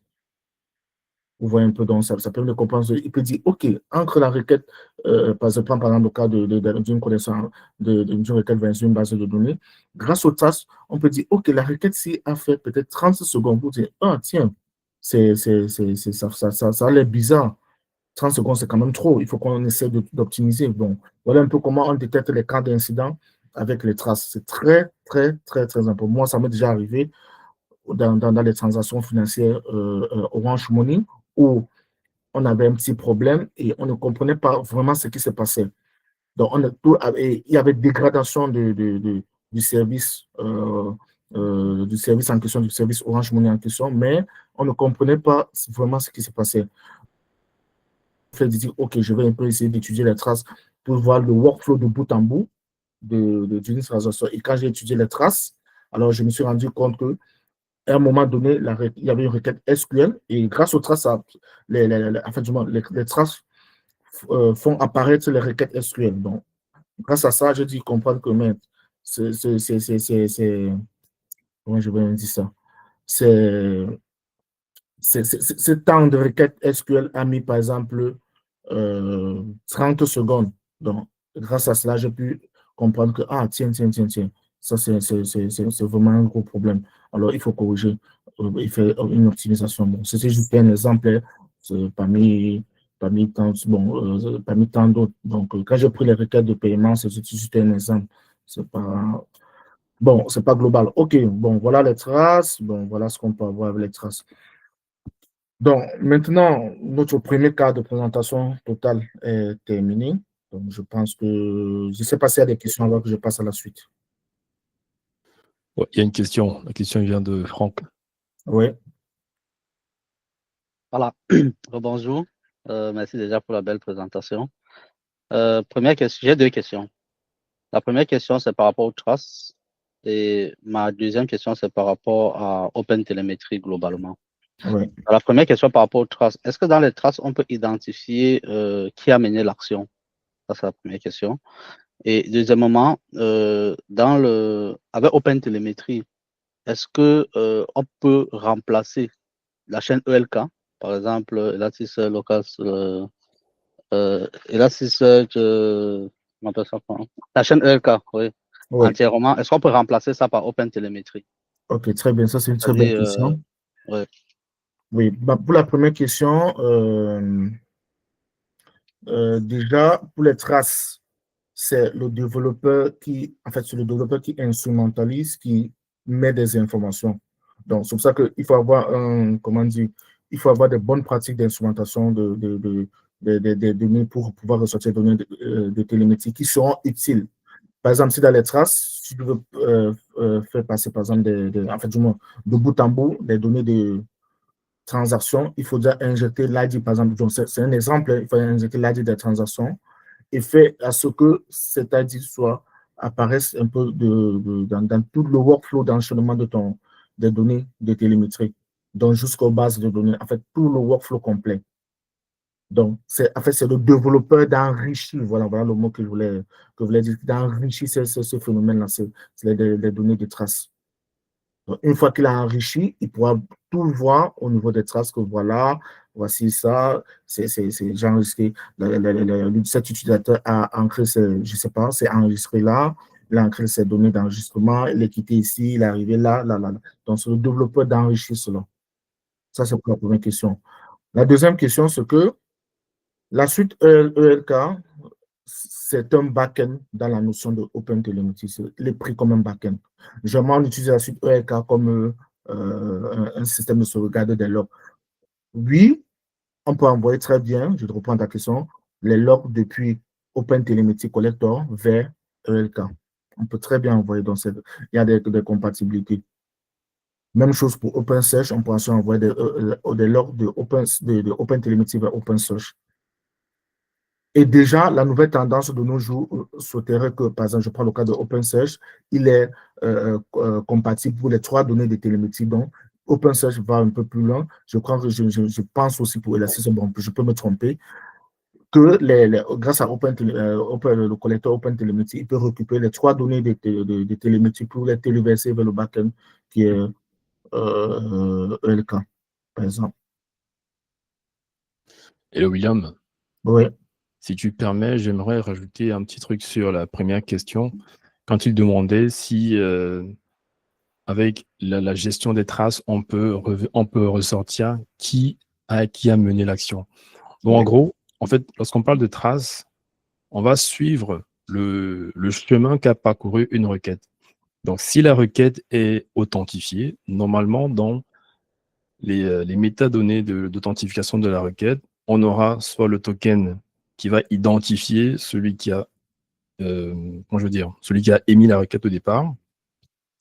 Vous voyez un peu, donc ça permet de comprendre. Il peut dire, OK, entre la requête, par exemple, le cas d'une connaissance, d'une requête vers une base de données, grâce aux tâches, on peut dire, OK, la requête-ci a fait peut-être 30 secondes pour dire, ah, tiens, ça a l'air bizarre. 30 secondes, c'est quand même trop. Il faut qu'on essaie d'optimiser. Donc, voilà un peu comment on détecte les cas d'incident avec les traces. C'est très, très, très, très important. Moi, ça m'est déjà arrivé dans les transactions financières Orange Money où on avait un petit problème et on ne comprenait pas vraiment ce qui se passait. Donc, il y avait dégradation du service en question, du service Orange Money en question, mais on ne comprenait pas vraiment ce qui se passait. Fait de dire, OK, je vais un peu essayer d'étudier les traces pour voir le workflow de bout en bout d'une transaction. Et quand j'ai étudié les traces, alors je me suis rendu compte que à un moment donné, il y avait une requête SQL et grâce aux traces, les traces font apparaître les requêtes SQL. Donc, grâce à ça, j'ai dû comprendre que comment je vais dire ça? C'est ce temps de requête SQL a mis, par exemple, 30 secondes. Donc, grâce à cela, j'ai pu comprendre que, ah, tiens, ça, c'est vraiment un gros problème. Alors, il faut corriger, il fait une optimisation. Bon, c'est juste un exemple parmi tant d'autres. Donc, quand j'ai pris les requêtes de paiement, c'est juste un exemple. C'est pas, bon, c'est pas global. OK, bon, voilà les traces. Bon, voilà ce qu'on peut avoir avec les traces. Donc, maintenant, notre premier cas de présentation totale est terminé. Donc, je pense que je ne sais pas s'il y a des questions avant que je passe à la suite. Ouais, il y a une question. La question vient de Franck. Oui. Voilà. Bonjour. Merci déjà pour la belle présentation. Première question, j'ai deux questions. La première question, c'est par rapport aux traces. Et ma deuxième question, c'est par rapport à OpenTelemetry globalement. Oui. La première question par rapport aux traces, est-ce que dans les traces, on peut identifier qui a mené l'action? Ça, c'est la première question. Et deuxièmement, avec OpenTelemetry, est-ce que on peut remplacer la chaîne ELK, par exemple, Elasticsearch Local, Elasticsearch, on appelle ça quoi, la chaîne ELK, oui, Oui. entièrement. Est-ce qu'on peut remplacer ça par OpenTelemetry? OK, très bien. Ça, c'est une très bonne C'est-à-dire, question. ouais. Oui. Bah, pour la première question, déjà, pour les traces, c'est le développeur c'est le développeur qui instrumentalise, qui met des informations. Donc, c'est pour ça qu'il faut avoir comment dire, il faut avoir des bonnes pratiques d'instrumentation des données pour pouvoir ressortir des données de télémétrie qui seront utiles. Par exemple, si dans les traces, si tu veux faire passer, par exemple, du moins, de bout en bout, des données de transactions, il faudra injecter l'ID, par exemple, c'est un exemple, il faut injecter l'ID des transactions et faire à ce que cet ID apparaisse un peu dans tout le workflow d'enchaînement des données de télémétrie, donc jusqu'aux bases de données, en fait, tout le workflow complet. Donc, c'est le développeur d'enrichir, voilà le mot que je voulais dire, d'enrichir ce phénomène-là, c'est les données de traces. Donc, une fois qu'il a enrichi, il pourra tout voir au niveau des traces que voilà, voici ça, c'est j'ai enregistré, cet utilisateur a ancré je ne sais pas, c'est enregistré là, il a ancré ses données d'enregistrement, il est quitté ici, il est arrivé là. Donc, c'est le développeur d'enrichir cela. Ça, c'est pour la première question. La deuxième question, c'est que la suite ELK, c'est un back-end dans la notion de OpenTelemetry. Il est pris comme un back-end. Généralement, on utilise la suite ELK comme un système de sauvegarde des logs. Oui, on peut envoyer très bien, je te reprends ta question, les logs depuis OpenTelemetry Collector vers ELK. On peut très bien envoyer dans cette. Il y a des compatibilités. Même chose pour OpenSearch, on peut aussi envoyer des logs de OpenTelemetry vers OpenSearch. Et déjà, la nouvelle tendance de nos jours souhaiterait que, par exemple, je prends le cas de OpenSearch, il est compatible pour les 3 données de télémétrie. Donc, OpenSearch va un peu plus loin. Je crois que je pense aussi pour Elastic, bon, je peux me tromper, que grâce à le collecteur OpenTelemetry, il peut récupérer les 3 données de télémétrie pour les téléverser vers le backend qui est ELK, par exemple. Hello William. Oui. Si tu permets, j'aimerais rajouter un petit truc sur la première question. Quand il demandait si, avec la gestion des traces, on peut ressortir qui a mené l'action. Donc, en gros, en fait, lorsqu'on parle de traces, on va suivre le chemin qu'a parcouru une requête. Donc, si la requête est authentifiée, normalement, dans les métadonnées d'authentification de la requête, on aura soit le token qui va identifier celui qui a, celui qui a émis la requête au départ.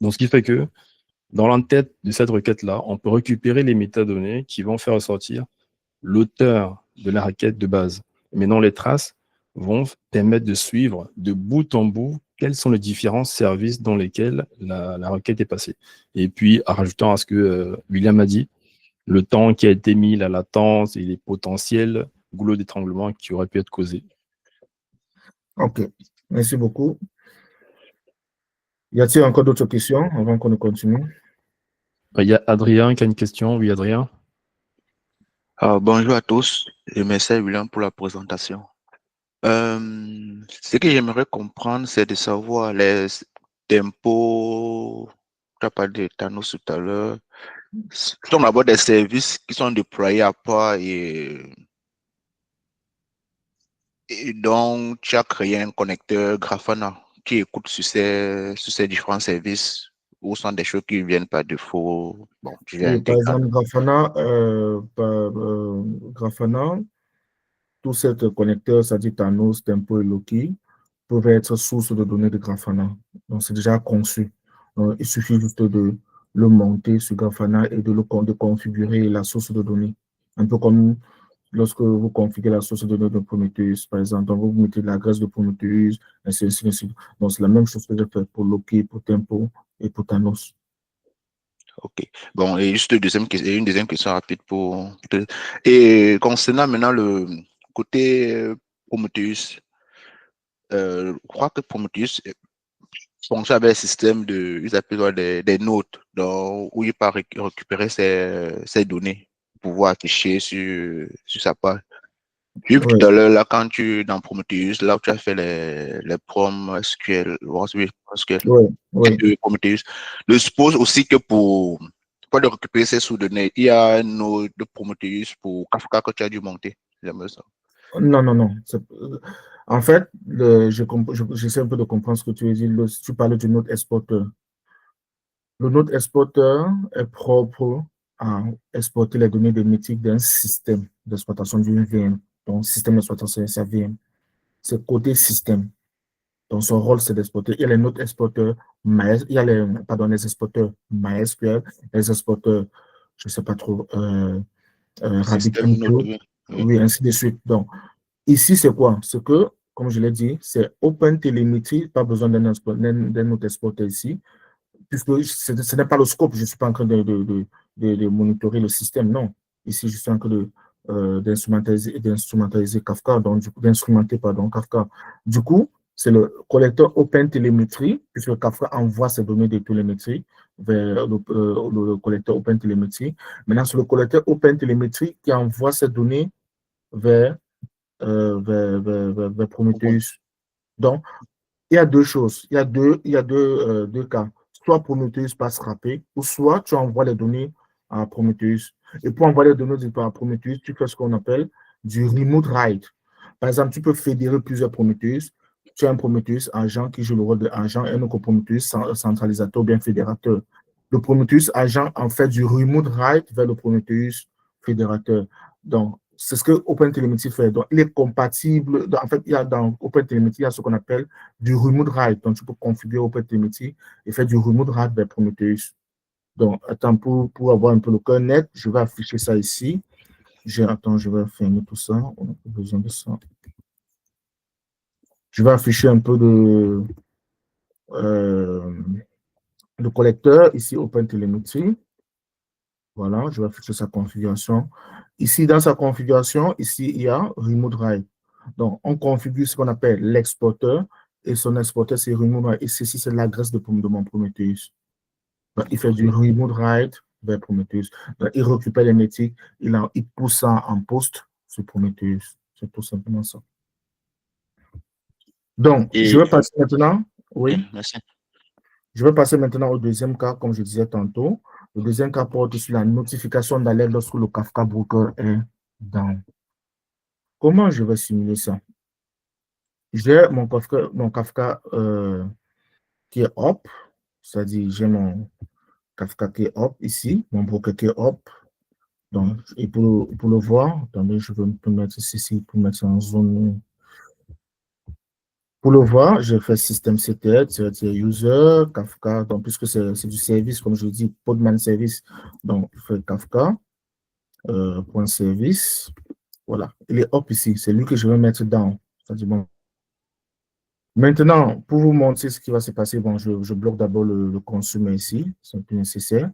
Donc, ce qui fait que dans l'entête de cette requête-là, on peut récupérer les métadonnées qui vont faire ressortir l'auteur de la requête de base. Maintenant, les traces vont permettre de suivre de bout en bout quels sont les différents services dans lesquels la requête est passée. Et puis, en rajoutant à ce que William a dit, le temps qui a été mis, la latence et les potentiels goulots d'étranglement qui auraient pu être causés. OK. Merci beaucoup. Y a-t-il encore d'autres questions avant qu'on continue? Il y a Adrien qui a une question. Oui, Adrien. Bonjour à tous et merci William pour la présentation. Ce que j'aimerais comprendre, c'est de savoir les tempos, tu as parlé de Thanos tout à l'heure, ce sont d'abord des services qui sont déployés à part et donc tu as créé un connecteur Grafana qui écoute sur ces différents services ou sont des choses qui ne viennent par défaut. Bon, Oui, par exemple, Grafana, tous ces connecteurs, c'est-à-dire Thanos, Tempo et Loki, peuvent être source de données de Grafana. Donc, c'est déjà conçu. Donc, il suffit juste de le monter sur Grafana et de configurer la source de données. Un peu comme lorsque vous configurez la source de données de Prometheus, par exemple, donc vous mettez l'adresse de Prometheus, ainsi de suite. Donc, c'est la même chose que j'ai fait pour Loki, pour Tempo et pour Thanos. Ok. Bon, et juste une deuxième question rapide Et concernant maintenant le côté Prometheus, je crois que Prometheus fonctionne avec un système ils appellent des notes, donc, où il peut récupérer ses données pour pouvoir afficher sur sa page. Puis Oui. tout à l'heure, là, dans Prometheus, là où tu as fait les prompts SQL, Oui. de Prometheus, je suppose aussi que pour de récupérer ces sous-données, il y a un node de Prometheus pour Kafka que tu as dû monter. J'aimerais ça. Non. En fait, j'essaie un peu de comprendre ce que tu veux dire. Tu parles du node exporteur. Le node exporteur est propre à exporter les données métiques d'un système d'exploitation d'une VM. Donc, système d'exploitation, c'est VM. C'est côté système. Donc, son rôle, c'est d'exporter. Il y a les nodes exporteurs, il y a les exporteurs MySQL, les exporteurs, je ne sais pas trop, RabbitMQ, oui, ainsi de suite. Donc, ici, c'est quoi? C'est que, comme je l'ai dit, c'est OpenTelemetry, pas besoin d'un autre exporteur ici, puisque ce n'est pas le scope, je ne suis pas en train de monitorer le système, non. Ici, je suis en train d'instrumentaliser Kafka, donc d'instrumenter Kafka. Du coup, c'est le collecteur OpenTelemetry, puisque Kafka envoie ses données de télémétrie vers le collecteur OpenTelemetry. Maintenant, c'est le collecteur OpenTelemetry qui envoie ces données vers Prometheus. Donc, il y a deux choses. Il y a deux cas. Soit Prometheus passe scraper, ou soit tu envoies les données à Prometheus. Et pour envoyer les données à Prometheus, tu fais ce qu'on appelle du remote write. Par exemple, tu peux fédérer plusieurs Prometheus. Tu as un Prometheus agent qui joue le rôle d'agent et un autre Prometheus centralisateur ou bien fédérateur. Le Prometheus agent en fait du remote write vers le Prometheus fédérateur. Donc, c'est ce que OpenTelemetry fait. Donc, il est compatible. En fait, il y a dans OpenTelemetry, il y a ce qu'on appelle du remote write. Donc, tu peux configurer OpenTelemetry et faire du remote write vers Prometheus. Donc, attends, pour avoir un peu le cœur net, je vais afficher ça ici. Attends, je vais fermer tout ça. On n'a pas besoin de ça. Je vais afficher un peu de collecteur ici, OpenTelemetry. Voilà, je vais afficher sa configuration. Ici, dans sa configuration, ici, il y a Remote Write. Donc, on configure ce qu'on appelle l'exporteur et son exporteur, c'est Remote Write. Et ceci, c'est l'adresse de mon Prometheus. Donc, il fait du Remote Write vers Prometheus. Donc, il récupère les métiers, il pousse ça en poste sur Prometheus. C'est tout simplement ça. Donc, je vais passer maintenant. Oui. Merci. Je vais passer maintenant au deuxième cas, comme je disais tantôt. Le deuxième cas porte sur la notification d'alerte lorsque le Kafka Broker est down. Comment je vais simuler ça? J'ai mon Kafka qui est up, c'est-à-dire j'ai mon Kafka qui est up ici, mon broker qui est up. Donc, et pour le voir, attendez, je vais me mettre ici pour mettre en zone. Pour le voir, je fais systemctl, user, Kafka, donc puisque c'est du service, comme je dis, Podman service, donc je fais Kafka, point service, voilà, il est up ici, c'est lui que je vais mettre down. Bon. Maintenant, pour vous montrer ce qui va se passer, bon, je bloque d'abord le consumer ici, c'est un peu nécessaire.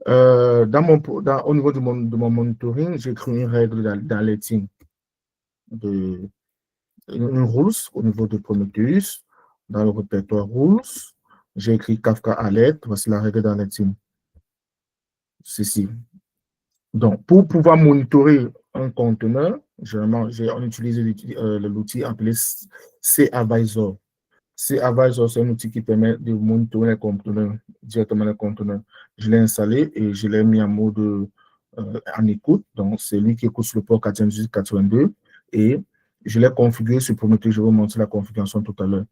Au niveau de mon monitoring, j'ai créé une règle d'alerting, une rules au niveau de Prometheus. Dans le répertoire rules, j'ai écrit Kafka alert, voici la règle d'alerting. Ceci. Donc, pour pouvoir monitorer un conteneur, généralement, on utilise l'outil appelé C-Advisor. C-Advisor, c'est un outil qui permet de monitorer les conteneurs, directement les conteneurs. Je l'ai installé et je l'ai mis en mode en écoute. Donc, c'est lui qui écoute sur le port 98-82 et je l'ai configuré sur Prometheus. Je vais vous montrer la configuration tout à l'heure.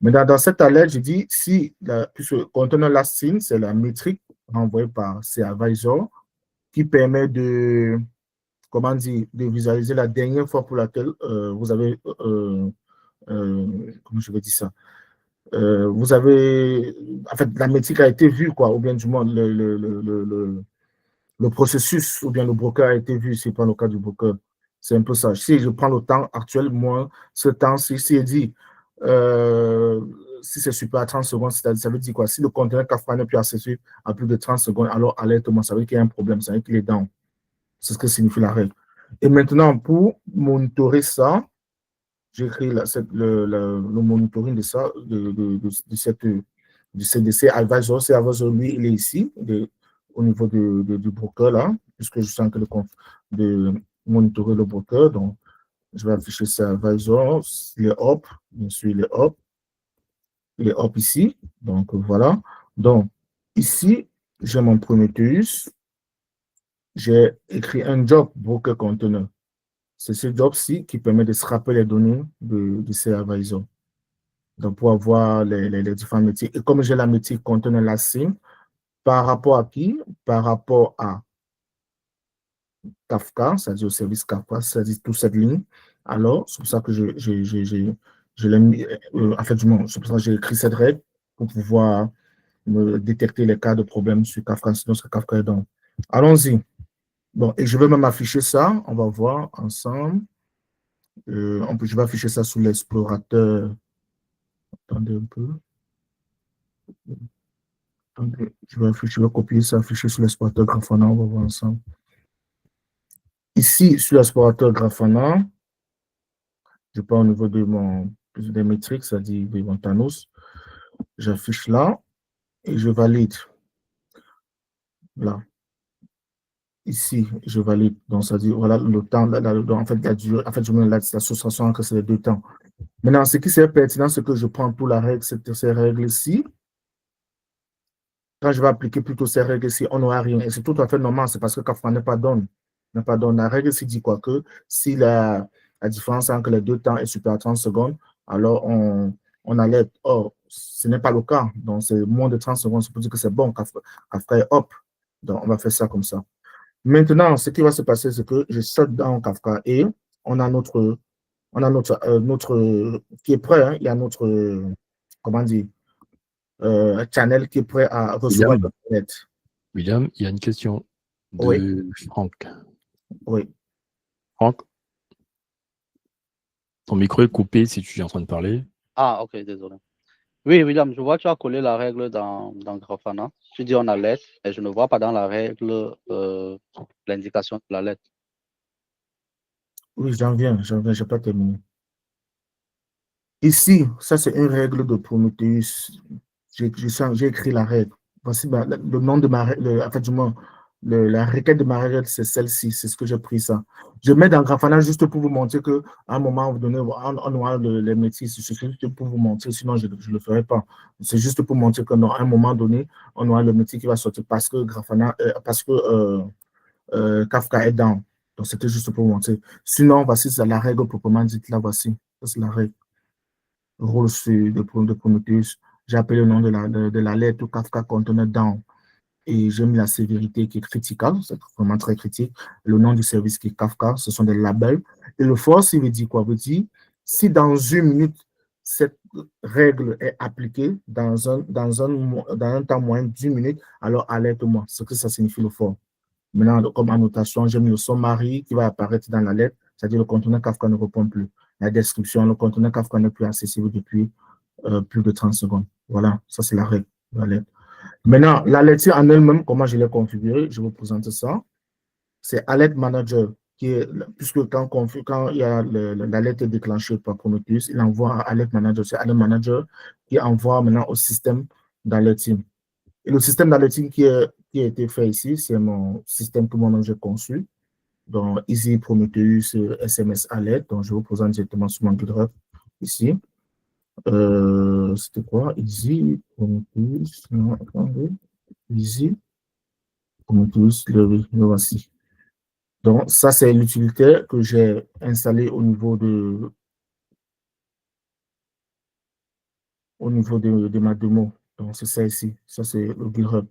Mais dans cette alerte, je dis puisque le conteneur last seen, c'est la métrique envoyée par C-Advisor qui permet de visualiser la dernière fois pour laquelle vous avez, comment je vais dire ça, vous avez, en fait, la métrique a été vue, quoi, ou bien du moins le processus, ou bien le broker a été vu, c'est pas le cas du broker. C'est un peu ça. Si je prends le temps actuel, moi, ce temps, si il dit, si c'est super à 30 secondes, ça veut dire quoi? Si le conteneur Kafka n'est plus accessible à plus de 30 secondes, alors alerte-moi, ça veut dire qu'il y a un problème, ça veut dire qu'il est down. C'est ce que signifie la règle. Et maintenant, pour monitorer ça, j'ai créé le monitoring de ça, de CDC Advisor. C'est Advisor, lui, il est ici, au niveau du broker, là, puisque je suis en train de monitorer le broker. Donc, je vais afficher ça Advisor. Il est up, bien sûr, il est up. Il est up ici. Donc, voilà. Donc, ici, j'ai mon Prometheus. J'ai écrit un job broker container. C'est ce job-ci qui permet de scraper les données de ces advisors. Donc, pour avoir les différents métiers. Et comme j'ai la métier conteneur la SIM, par rapport à qui? Par rapport à Kafka, c'est-à-dire au service Kafka, c'est-à-dire toute cette ligne. Alors, c'est pour ça que je l'ai mis, en fait, c'est pour ça que j'ai écrit cette règle pour pouvoir détecter les cas de problème sur Kafka, sinon c'est Kafka est dans. Allons-y. Bon, et je vais même afficher ça, on va voir ensemble. Je vais afficher ça sous l'explorateur. Attendez un peu. Attendez, je vais copier ça, afficher sur l'explorateur Grafana, on va voir ensemble. Ici, sur l'explorateur Grafana, je pars au niveau des métriques, c'est-à-dire de mon Thanos. J'affiche là et je valide. Là. Ici, je valide. Donc, ça dit, voilà le temps, en fait, la durée, en fait, je mets l'association que c'est les deux temps. Maintenant, ce qui est pertinent, c'est que je prends pour la règle, ces règles-ci. Quand je vais appliquer plutôt ces règles-ci, on n'aura rien. Et c'est tout à fait normal, c'est parce que Kafka n'est pas donné. La règle ici dit quoi? Que si la différence entre les deux temps est supérieure à 30 secondes, alors on alerte. Or, ce n'est pas le cas. Donc, c'est moins de 30 secondes. C'est pour dire que c'est bon. Kafka est up. Donc, on va faire ça comme ça. Maintenant, ce qui va se passer, c'est que je saute dans Kafka et on a notre qui est prêt. Hein, il y a notre, comment dire, channel qui est prêt à recevoir l'alerte. William, il y a une question de Oui. Franck. Oui. Franck, ton micro est coupé si tu es en train de parler. Ah, ok, désolé. Oui, William, je vois que tu as collé la règle dans Grafana. Tu dis on a lettre, et je ne vois pas dans la règle l'indication de la lettre. Oui, j'en viens, je n'ai pas terminé. Ici, ça c'est une règle de Prometheus. J'ai écrit la règle. Voici le nom de ma règle, en fait, du moins, la requête de ma règle, c'est celle-ci, c'est ce que j'ai pris ça. Je mets dans Grafana juste pour vous montrer qu'à un moment donné, on aura les métiers, c'est juste pour vous montrer, sinon je ne le ferai pas. C'est juste pour montrer qu'à un moment donné, on aura le métier qui va sortir parce que Grafana, Kafka est down. Donc c'était juste pour vous montrer. Sinon, voici c'est la règle proprement dite, là, voici. C'est la règle. Rôle de Prometheus. J'ai appelé le nom de la lettre Kafka conteneur down. Et j'ai mis la sévérité qui est critical, c'est vraiment très critique. Le nom du service qui est Kafka, ce sont des labels. Et le force, il veut dire quoi? Il veut dire, si dans une minute, cette règle est appliquée dans un temps moyen d'une minute, alors alerte-moi. Ce que ça signifie le fort. Maintenant, comme annotation, j'ai mis le summary qui va apparaître dans la lettre, c'est-à-dire le conteneur Kafka ne répond plus. La description, le conteneur Kafka n'est plus accessible depuis plus de 30 secondes. Voilà, ça c'est la règle de la lettre. Maintenant, la lettre en elle-même, comment je l'ai configurée, je vous présente ça. C'est Alert Manager, qui est, puisque quand il y a la lettre est déclenchée par Prometheus, il envoie à Alert Manager. C'est Alert Manager qui envoie maintenant au système d'alerting. Et le système d'alerting qui a été fait ici, c'est mon système que moi-même j'ai conçu. Donc, Easy Prometheus SMS Alert. Donc, je vous présente directement sur mon GitHub ici. C'était quoi? Easy Prometheus. Non, attendez. Easy Prometheus, le voici. Donc, ça, c'est l'utilité que j'ai installée au niveau de ma démo. Donc, c'est ça ici. Ça, c'est le GitHub.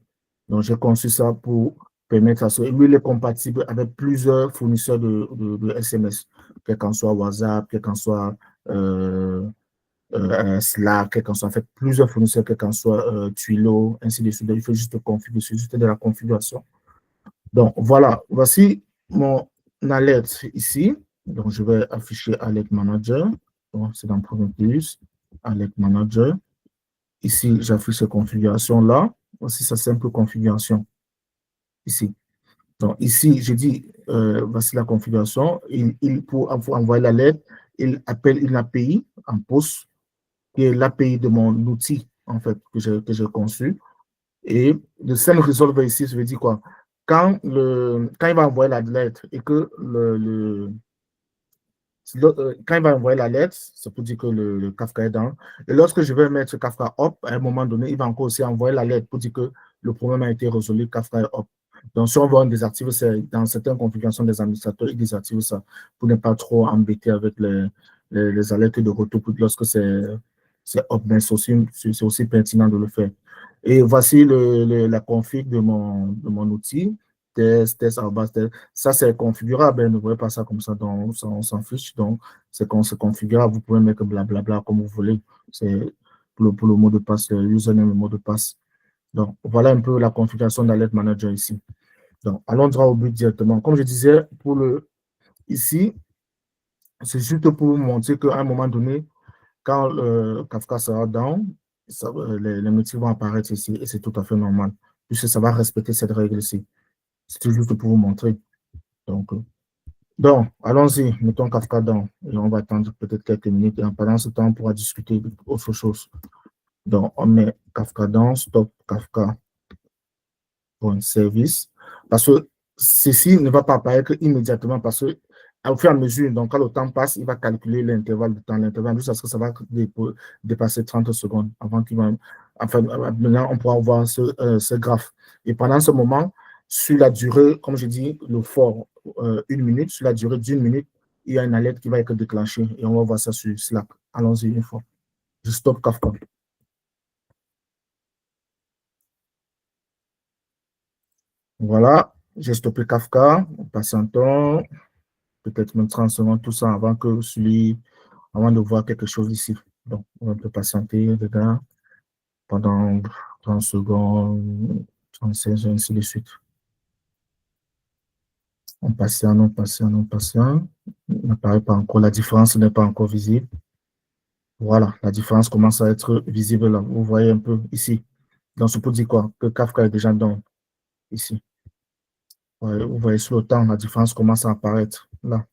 Donc, j'ai conçu ça pour permettre à ce. Et lui, il est compatible avec plusieurs fournisseurs de SMS, quel qu'en soit WhatsApp, quel qu'en soit Slack, quel qu'en soit, en fait, plusieurs fournisseurs, quel qu'en soit Twilio, ainsi de suite. Il faut juste configurer, c'est juste de la configuration. Donc, voilà. Voici mon alerte ici. Donc, je vais afficher Alert Manager. Donc, c'est dans Prometheus, Alert Manager. Ici, j'affiche cette configuration-là. Voici sa simple configuration. Ici. Donc, ici, je dis, voici la configuration. Pour envoyer la lettre, il appelle une API en post, qui est l'API de mon outil, en fait, que j'ai conçu. Et le send resolver ici, ça veut dire quoi? Quand il va envoyer la lettre et que quand il va envoyer la lettre, ça peut dire que le Kafka est down. Et lorsque je vais mettre Kafka up, à un moment donné, il va encore aussi envoyer la lettre pour dire que le problème a été résolu, Kafka est up. Donc, si on veut désactiver, dans certaines configurations des administrateurs, ils désactivent ça pour ne pas trop embêter avec les alertes de retour lorsque c'est up, mais c'est aussi pertinent de le faire. Et voici la config de mon outil. Test, ça c'est configurable, ne voyez pas ça comme ça, donc on s'en fiche, donc c'est configurable, vous pouvez mettre blablabla comme vous voulez, c'est pour le mot de passe, le username, le mot de passe. Donc voilà un peu la configuration d'Alert Manager ici. Donc allons droit au but directement. Comme je disais, ici, c'est juste pour vous montrer qu'à un moment donné, quand Kafka sera down, les métiers vont apparaître ici et c'est tout à fait normal, puisque ça va respecter cette règle ici. C'est juste pour vous montrer. Donc allons-y, mettons Kafka down. Et on va attendre peut-être quelques minutes. Et pendant ce temps, on pourra discuter d'autre chose. Donc, on met Kafka down, stop Kafka pour un service. Parce que ceci ne va pas apparaître immédiatement parce que au fur et à mesure, donc quand le temps passe, il va calculer l'intervalle de temps. L'intervalle, jusqu'à ce que ça va dépasser 30 secondes avant qu'il va. Enfin, maintenant, on pourra voir ce graphe. Et pendant ce moment, sur la durée, comme je dis, le fort, 1 minute, sur la durée d'1 minute, il y a une alerte qui va être déclenchée et on va voir ça sur Slack. Allons-y une fois. Je stoppe Kafka. Voilà, j'ai stoppé Kafka. Patientons peut-être même 30 secondes, tout ça avant de voir quelque chose ici. Donc, on peut patienter, les gars, pendant 30 secondes, 36, ainsi de suite. On patiente, on patiente, on patiente. Il n'apparaît pas encore, la différence n'est pas encore visible. Voilà, la différence commence à être visible là. Vous voyez un peu ici. Donc, ça peut dire quoi? Que Kafka est déjà dans ici. Ouais, vous voyez sur le temps, la différence commence à apparaître là,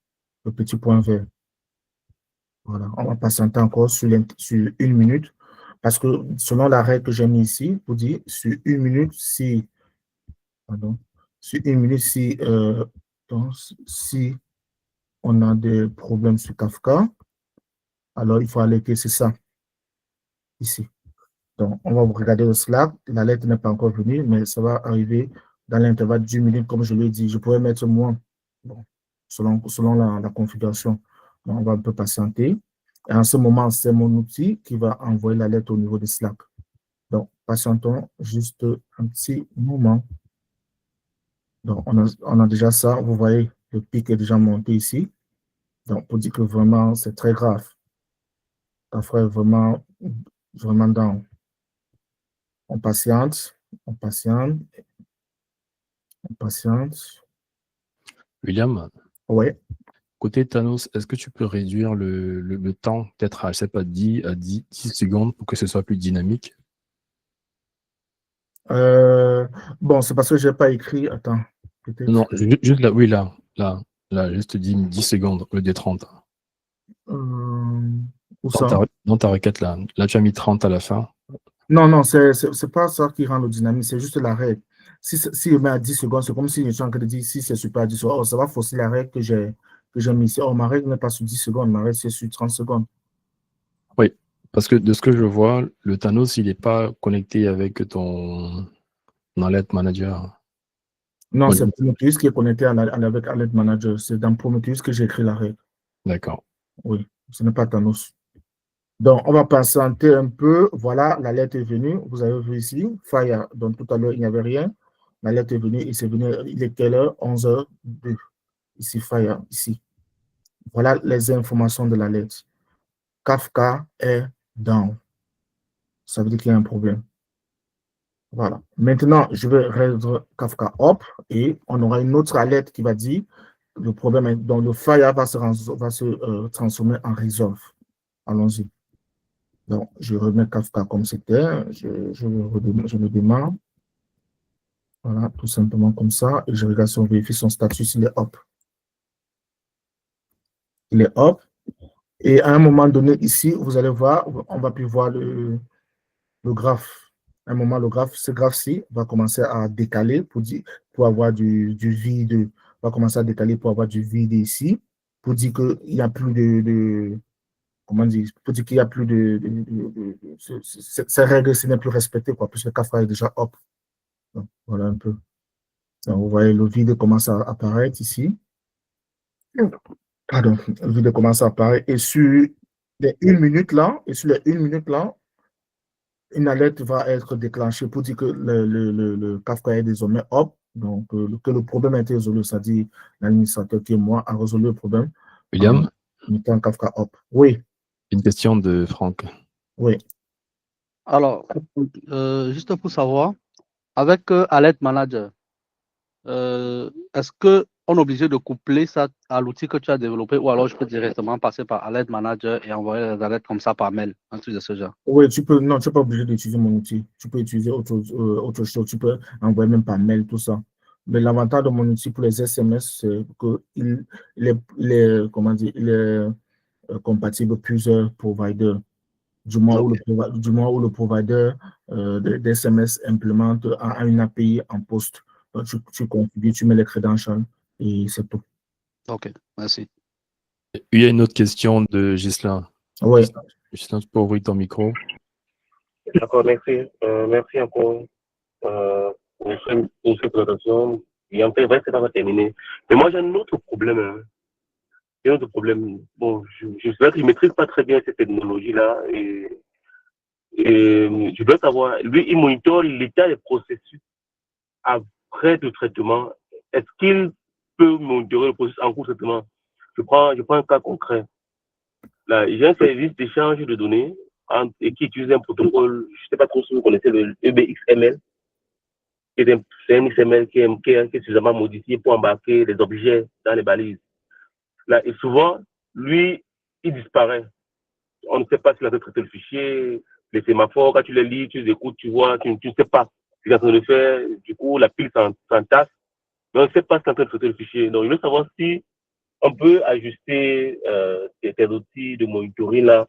le petit point vert. Voilà, on va patienter encore sur 1 minute parce que selon la règle que j'ai mis ici, pour dire sur 1 minute, sur 1 minute, si on a des problèmes sur Kafka, alors il faut alerter, c'est ça, ici. Donc, on va regarder le Slack. La lettre n'est pas encore venue, mais ça va arriver dans l'intervalle d'1 minute, comme je l'ai dit. Je pourrais mettre moins, bon, selon la configuration. Donc, on va un peu patienter. Et en ce moment, c'est mon outil qui va envoyer la lettre au niveau de Slack. Donc, patientons juste un petit moment. Donc, on a déjà ça. Vous voyez, le pic est déjà monté ici. Donc, pour dire que vraiment, c'est très grave. Ça ferait vraiment, vraiment down. On patiente, on patiente, on patiente. William, Oui. côté Thanos, est-ce que tu peux réduire le temps, peut-être à, je sais pas, 10 secondes pour que ce soit plus dynamique? Bon, c'est parce que je n'ai pas écrit. Attends, peut-être. Non, juste là, oui, là, juste 10 secondes au lieu de 30. Où ça? Dans ta requête, là, tu as mis 30 à la fin. Non, c'est pas ça qui rend le dynamique, c'est juste la règle. Si je mets à 10 secondes, c'est comme si je suis en train de dire si c'est super à 10 secondes. Oh, ça va fausser la règle que j'ai mis ici. Oh, ma règle n'est pas sur 10 secondes, ma règle c'est sur 30 secondes. Oui, parce que de ce que je vois, le Thanos, il n'est pas connecté avec ton Alert Manager. Non, Oui, c'est Prometheus qui est connecté avec Alert Manager. C'est dans Prometheus que j'ai écrit la règle. d'accord. Oui, ce n'est pas Thanos. Donc, on va patienter un peu. Voilà, la lettre est venue. Vous avez vu ici, Fire. Donc, tout à l'heure, il n'y avait rien. La lettre est venue. Il est quelle heure? 11h02. Ici, Fire, ici. Voilà les informations de la lettre. Kafka est down. Ça veut dire qu'il y a un problème. Voilà. Maintenant, je vais résoudre Kafka up et on aura une autre alerte qui va dire le problème est, donc le Fire va se transformer en resolve. Allons-y. Donc, je remets Kafka comme c'était. Je le démarre. Voilà, tout simplement comme ça. Et je regarde si on vérifie son statut, s'il est up. Il est up. Et à un moment donné, ici, vous allez voir, on va plus voir le graphe. À un moment, ce graphe-ci va commencer à décaler pour avoir du vide. Va commencer à décaler pour avoir du vide ici. Pour dire qu'il n'y a plus comment dire, pour dire qu'il n'y a plus ces règles, ce n'est plus respecté, quoi, puisque Kafka est déjà up. Donc, voilà un peu. Donc, vous voyez, le vide commence à apparaître ici. Pardon, le vide commence à apparaître. Et sur les 1 minute là, une alerte va être déclenchée pour dire que le Kafka est désormais up. Donc, que le problème a été résolu, c'est-à-dire l'administrateur qui est moi a résolu le problème en William, mettant Kafka up. Oui, une question de Franck. oui. Alors, juste pour savoir, avec Alert Manager, est-ce qu'on est obligé de coupler ça à l'outil que tu as développé ou alors je peux directement passer par Alert Manager et envoyer les alertes comme ça par mail, un truc de ce genre? Oui, non, tu n'es pas obligé d'utiliser mon outil. Tu peux utiliser autre chose. Tu peux envoyer même par mail, tout ça. Mais l'avantage de mon outil pour les SMS, c'est comment dire, il est compatible plusieurs providers. Du moment où le provider d'SMS implémente une API en poste. Donc, tu configures, tu mets les credentials et c'est tout. Ok, merci. Il y a une autre question de Ghislain. Oui. Ghislain, tu peux ouvrir ton micro. D'accord, merci. Merci encore pour cette présentation. Et en fait, ça va terminer. Mais moi, j'ai un autre problème. un autre problème. Bon, je sais qu'il ne maîtrise pas très bien cette technologie-là. Et je dois savoir, lui, il monitore l'état des processus après le traitement. Est-ce qu'il peut monitorer le processus en cours de traitement? Je prends un cas concret. Là, j'ai un service d'échange de données et qui utilise un protocole, je ne sais pas trop si vous connaissez le EBXML. C'est un XML qui est suffisamment modifié pour embarquer les objets dans les balises. Là, et souvent, lui, il disparaît. On ne sait pas s'il a traité le fichier, les sémaphores, quand tu les lis, tu les écoutes, tu vois, tu ne sais pas ce qu'il est en train de faire. Du coup, la pile s'entasse, mais on ne sait pas s'il est en train de traiter le fichier. Donc, il veut savoir si on peut ajuster ces outils de monitoring là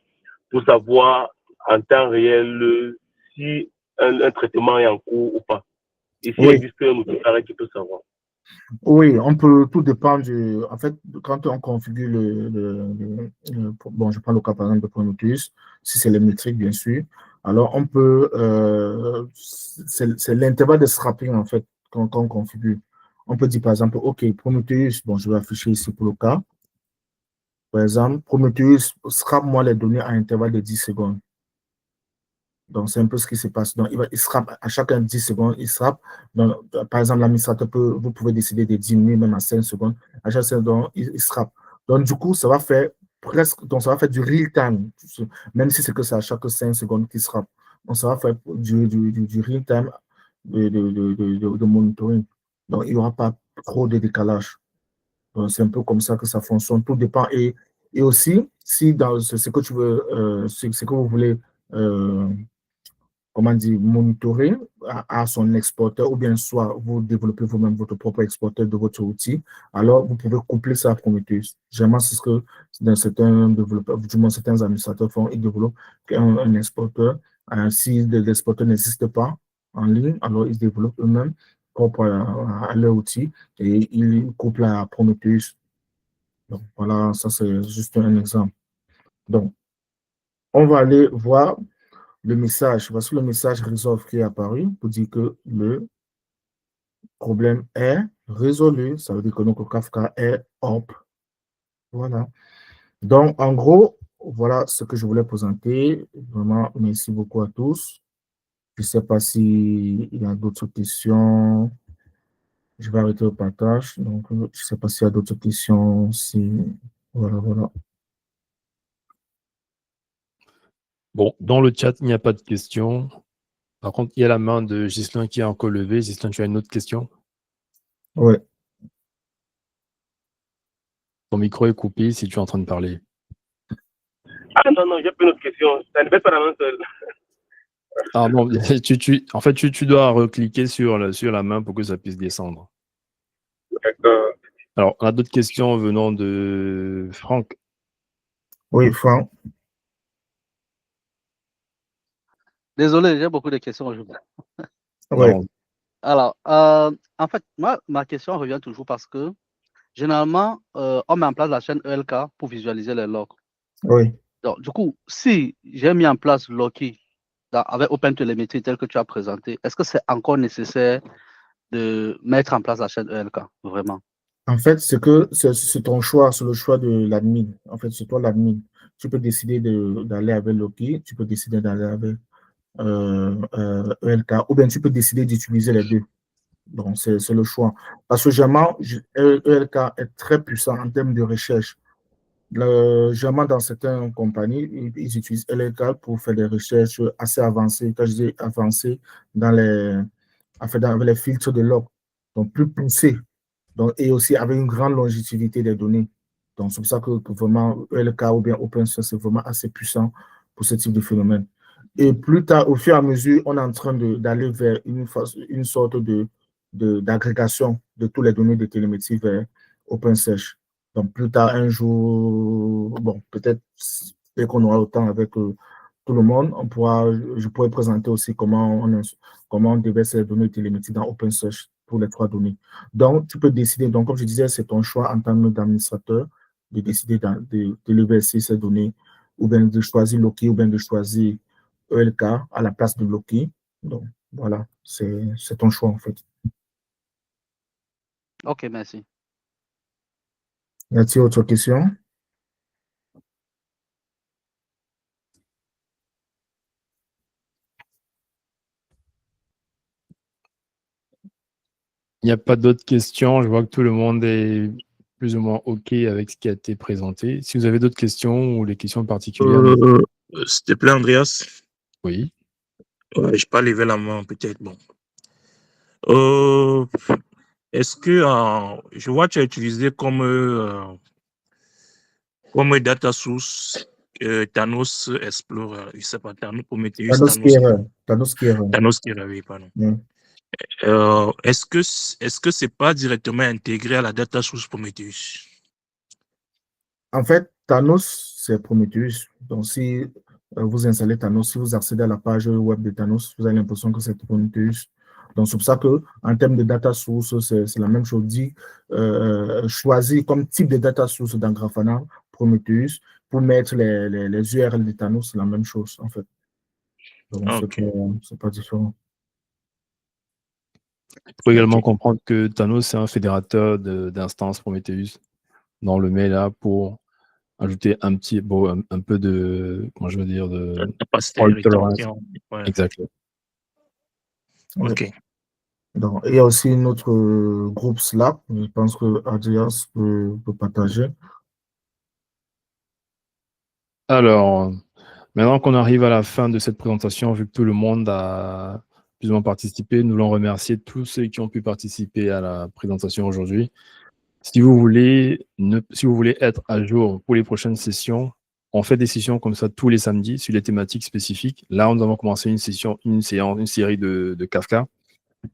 pour savoir en temps réel si un traitement est en cours ou pas. Et s'il existe un outil pareil qui peut savoir. Oui, on peut, tout dépend en fait, quand on configure bon, je prends le cas par exemple de Prometheus, si c'est les métriques, bien sûr, alors on peut, c'est l'intervalle de scrapping, en fait, quand on configure. On peut dire, par exemple, OK, Prometheus, bon, je vais afficher ici pour le cas. Par exemple, Prometheus, scrape-moi les données à intervalle de 10 secondes. Donc, c'est un peu ce qui se passe. Donc, il scrape à chaque 10 secondes, il scrape. Donc, par exemple, l'administrateur vous pouvez décider de diminuer même à 5 secondes. À chaque seconde, il scrape. Donc, du coup, ça va faire ça va faire du real time, même si c'est que c'est à chaque 5 secondes qu'il scrape. Donc, ça va faire du real time de monitoring. Donc, il n'y aura pas trop de décalage. Donc, c'est un peu comme ça que ça fonctionne. Tout dépend. Et aussi, si dans ce que tu veux, ce que vous voulez, comment dire, monitorer à son exporteur, ou bien soit vous développez vous-même votre propre exporteur de votre outil, alors vous pouvez coupler ça à Prometheus. Généralement, c'est ce que dans certains développeurs, du moins certains administrateurs font, ils développent un exporteur. Si l'exporteur n'existe pas en ligne, alors ils développent eux-mêmes propre à leur outil et ils couplent à Prometheus. Donc voilà, ça c'est juste un exemple. Donc, on va aller voir le message. Voici le message Resolve qui est apparu pour dire que le problème est résolu. Ça veut dire que notre Kafka est up. Voilà. Donc, en gros, voilà ce que je voulais présenter. Vraiment, merci beaucoup à tous. Je ne sais pas s'il y a d'autres questions. Je vais arrêter le partage. Donc, je ne sais pas s'il y a d'autres questions. Voilà, voilà. Bon, dans le chat, il n'y a pas de questions. Par contre, il y a la main de Ghislain qui est encore levée. Ghislain, tu as une autre question? Oui. Ton micro est coupé si tu es en train de parler. Ah non, j'ai pas une autre question. Ça ne fait pas la main seule. Ah non, en fait, tu dois recliquer sur la main pour que ça puisse descendre. D'accord. Alors, on a d'autres questions venant de Franck. Oui, Franck. Désolé, j'ai beaucoup de questions aujourd'hui. Oui. Alors, en fait, moi, ma question revient toujours parce que généralement, on met en place la chaîne ELK pour visualiser les logs. Oui. Donc, du coup, si j'ai mis en place Loki avec OpenTelemetry tel que tu as présenté, est-ce que c'est encore nécessaire de mettre en place la chaîne ELK, vraiment? En fait, c'est ton choix, c'est le choix de l'admin. En fait, c'est toi l'admin. Tu peux décider d'aller avec Loki, tu peux décider d'aller avec ELK, ou bien tu peux décider d'utiliser les deux. Donc, c'est le choix. Parce que généralement, ELK est très puissant en termes de recherche. Généralement, dans certaines compagnies, ils utilisent ELK pour faire des recherches assez avancées. Quand je dis avancées, dans les filtres de log, donc plus poussés. Donc, et aussi avec une grande longévité des données. Donc, c'est pour ça que vraiment, ELK ou bien OpenSearch, c'est vraiment assez puissant pour ce type de phénomène. Et plus tard, au fur et à mesure, on est en train d'aller vers une sorte d'agrégation de toutes les données de télémétrie vers OpenSearch. Donc, plus tard, un jour, bon, peut-être dès qu'on aura autant avec tout le monde, je pourrais présenter aussi comment on déverse les données télémétriques dans OpenSearch pour les 3 données. Donc, tu peux décider, donc comme je disais, c'est ton choix en tant qu'administrateur de décider de verser ces données, ou bien de choisir Loki, ou bien de choisir ELK à la place de Loki. Donc, voilà, c'est ton choix en fait. Ok, merci. Y a-t-il autre question? n'y a pas d'autres questions. Je vois que tout le monde est plus ou moins OK avec ce qui a été présenté. Si vous avez d'autres questions ou des questions particulières, S'il te plaît, Andreas. oui. Ouais, je peux lever la main, peut-être. Bon. Est-ce que je vois que tu as utilisé comme data source Thanos Explorer, je sais pas, Thanos Prometheus, Thanos Kira. Thanos Kira, oui, pardon. Est-ce que c'est pas directement intégré à la data source Prometheus? En fait, Thanos, c'est Prometheus. Donc, si vous installez Thanos, si vous accédez à la page web de Thanos, vous avez l'impression que c'est Prometheus. Donc, c'est pour ça qu'en termes de data source, c'est la même chose. Dit, choisir comme type de data source dans Grafana, Prometheus, pour mettre les URL de Thanos, c'est la même chose, en fait. Donc, c'est pas différent. Il faut également comprendre que Thanos, c'est un fédérateur d'instances Prometheus dans le mail là pour ajouter un peu de, comment je veux dire, de fault tolerance. Ouais. Exactement. OK. Donc, il y a aussi notre groupe Slack. Je pense que Adrias peut partager. Alors, maintenant qu'on arrive à la fin de cette présentation, vu que tout le monde a plus ou moins participé, nous voulons remercier tous ceux qui ont pu participer à la présentation aujourd'hui. Si vous voulez être à jour pour les prochaines sessions, on fait des sessions comme ça tous les samedis sur les thématiques spécifiques. Là, nous avons commencé une série de Kafka.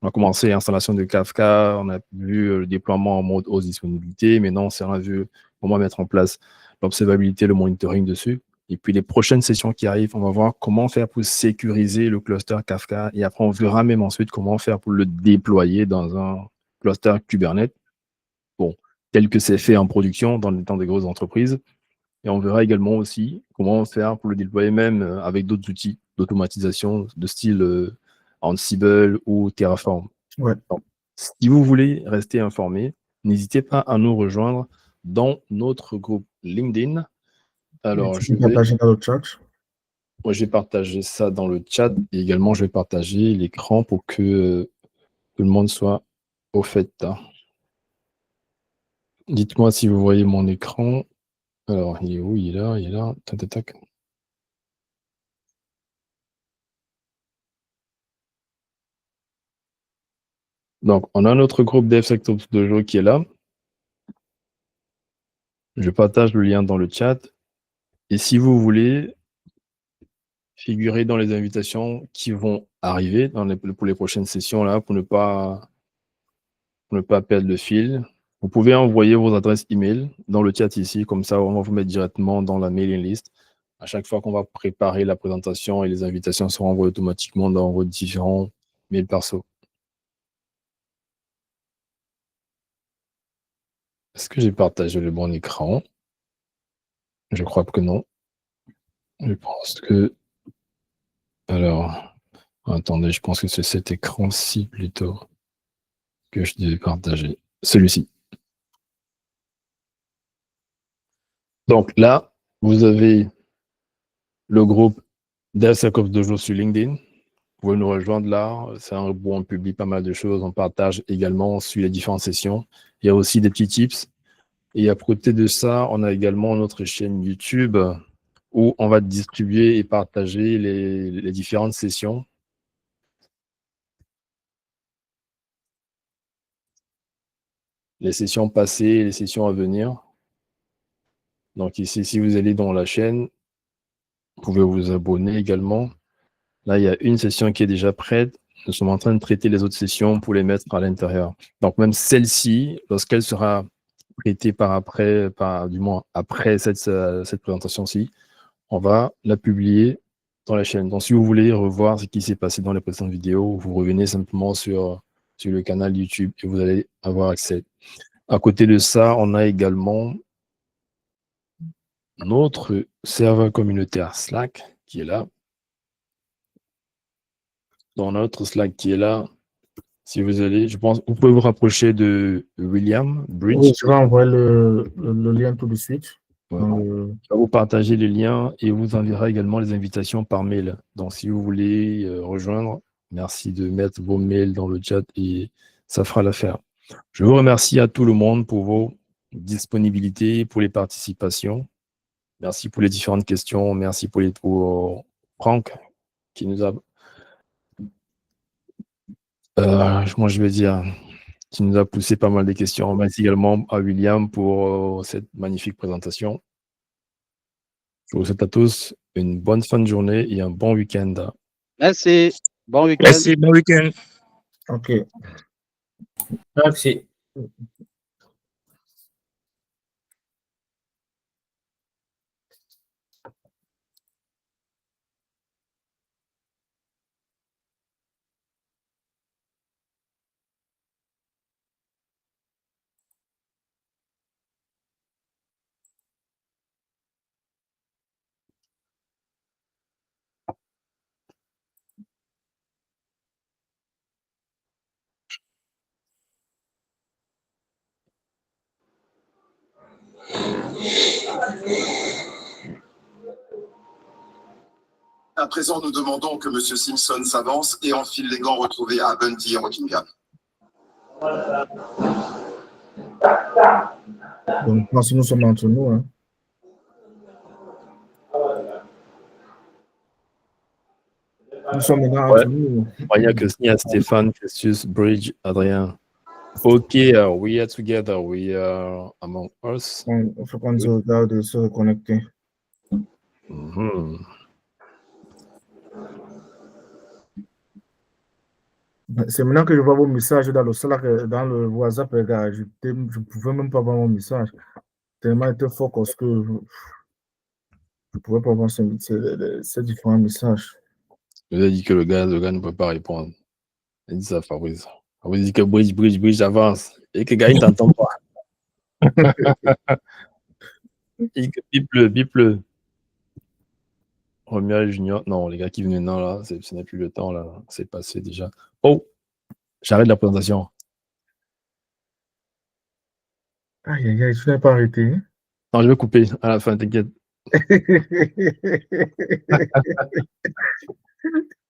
On a commencé l'installation de Kafka, on a vu le déploiement en mode haute disponibilité. Maintenant, on a vu comment mettre en place l'observabilité, le monitoring dessus. Et puis, les prochaines sessions qui arrivent, on va voir comment faire pour sécuriser le cluster Kafka. Et après, on verra même ensuite comment faire pour le déployer dans un cluster Kubernetes. Bon, tel que c'est fait en production dans les temps des grosses entreprises. Et on verra également aussi comment faire pour le déployer même avec d'autres outils d'automatisation de style Ansible ou Terraform. Ouais. Donc, si vous voulez rester informé, n'hésitez pas à nous rejoindre dans notre groupe LinkedIn. Alors, je vais partager dans le chat. Moi, je vais partager ça dans le chat et également, je vais partager l'écran pour que tout le monde soit au fait. Dites-moi si vous voyez mon écran. Alors, il est où? Il est là. Tac, tac, tac. Donc, on a notre groupe DevSecOps Dojo qui est là. Je partage le lien dans le chat. Et si vous voulez figurer dans les invitations qui vont arriver pour les prochaines sessions, là, pour ne pas perdre le fil, vous pouvez envoyer vos adresses email dans le chat ici. Comme ça, on va vous mettre directement dans la mailing list. À chaque fois qu'on va préparer la présentation et les invitations seront envoyées automatiquement dans vos différents mails perso. Est-ce que j'ai partagé le bon écran? Je crois que non. Je pense que... Alors, attendez, je pense que c'est cet écran-ci plutôt que je devais partager. Celui-ci. Donc là, vous avez le groupe DevSecOps Dojo sur LinkedIn. Vous pouvez nous rejoindre là. C'est un groupe où on publie pas mal de choses. On partage également sur les différentes sessions. Il y a aussi des petits tips. Et à côté de ça, on a également notre chaîne YouTube où on va distribuer et partager les différentes sessions. Les sessions passées et les sessions à venir. Donc ici, si vous allez dans la chaîne, vous pouvez vous abonner également. Là, il y a une session qui est déjà prête. Nous sommes en train de traiter les autres sessions pour les mettre à l'intérieur. Donc même celle-ci, lorsqu'elle sera traitée du moins après cette présentation-ci, on va la publier dans la chaîne. Donc si vous voulez revoir ce qui s'est passé dans les précédentes vidéos, vous revenez simplement sur le canal YouTube et vous allez avoir accès. À côté de ça, on a également notre serveur communautaire Slack qui est là. Dans notre Slack qui est là, si vous allez, je pense, vous pouvez vous rapprocher de William Bridge. Oui, je vais envoyer le lien tout de suite. Ouais. Je vais vous partager les liens et vous enverra également les invitations par mail. Donc, si vous voulez rejoindre, merci de mettre vos mails dans le chat et ça fera l'affaire. Je vous remercie à tout le monde pour vos disponibilités, pour les participations. Merci pour les différentes questions. Merci pour Franck qui nous a, comment je vais dire, qui nous a poussé pas mal de questions. Merci également à William pour cette magnifique présentation. Je vous souhaite à tous une bonne fin de journée et un bon week-end. Merci. Bon week-end. Merci, bon week-end. OK. Merci. À présent, nous demandons que M. Simpson s'avance et enfile les gants retrouvés à Bundy et Rockingham. Donc, parce que nous sommes entre nous. Hein. Nous sommes maintenant entre nous. Il y a que Stéphane, Festus, Bridge, Adrien. OK, we are together, we are among us. Il faut qu'on se regarde et se reconnecter. C'est maintenant que je vois vos messages dans le Slack, dans le WhatsApp, les gars. Je ne pouvais même pas voir mon message. Tellement était fort parce que je ne pouvais pas voir ces différents messages. Je vous ai dit que le gars ne peut pas répondre. Il dit ça, Fabrice. On dit que Bridge avance. Et que le gars, il ne t'entend pas. Il dit que bip-le. Romuald Junior. Non, les gars qui viennent maintenant, là, ce n'est plus le temps, là. C'est passé déjà. Oh! J'arrête la présentation. Aïe, aïe, aïe, tu n'as pas arrêté. Non, je vais couper à la fin, t'inquiète.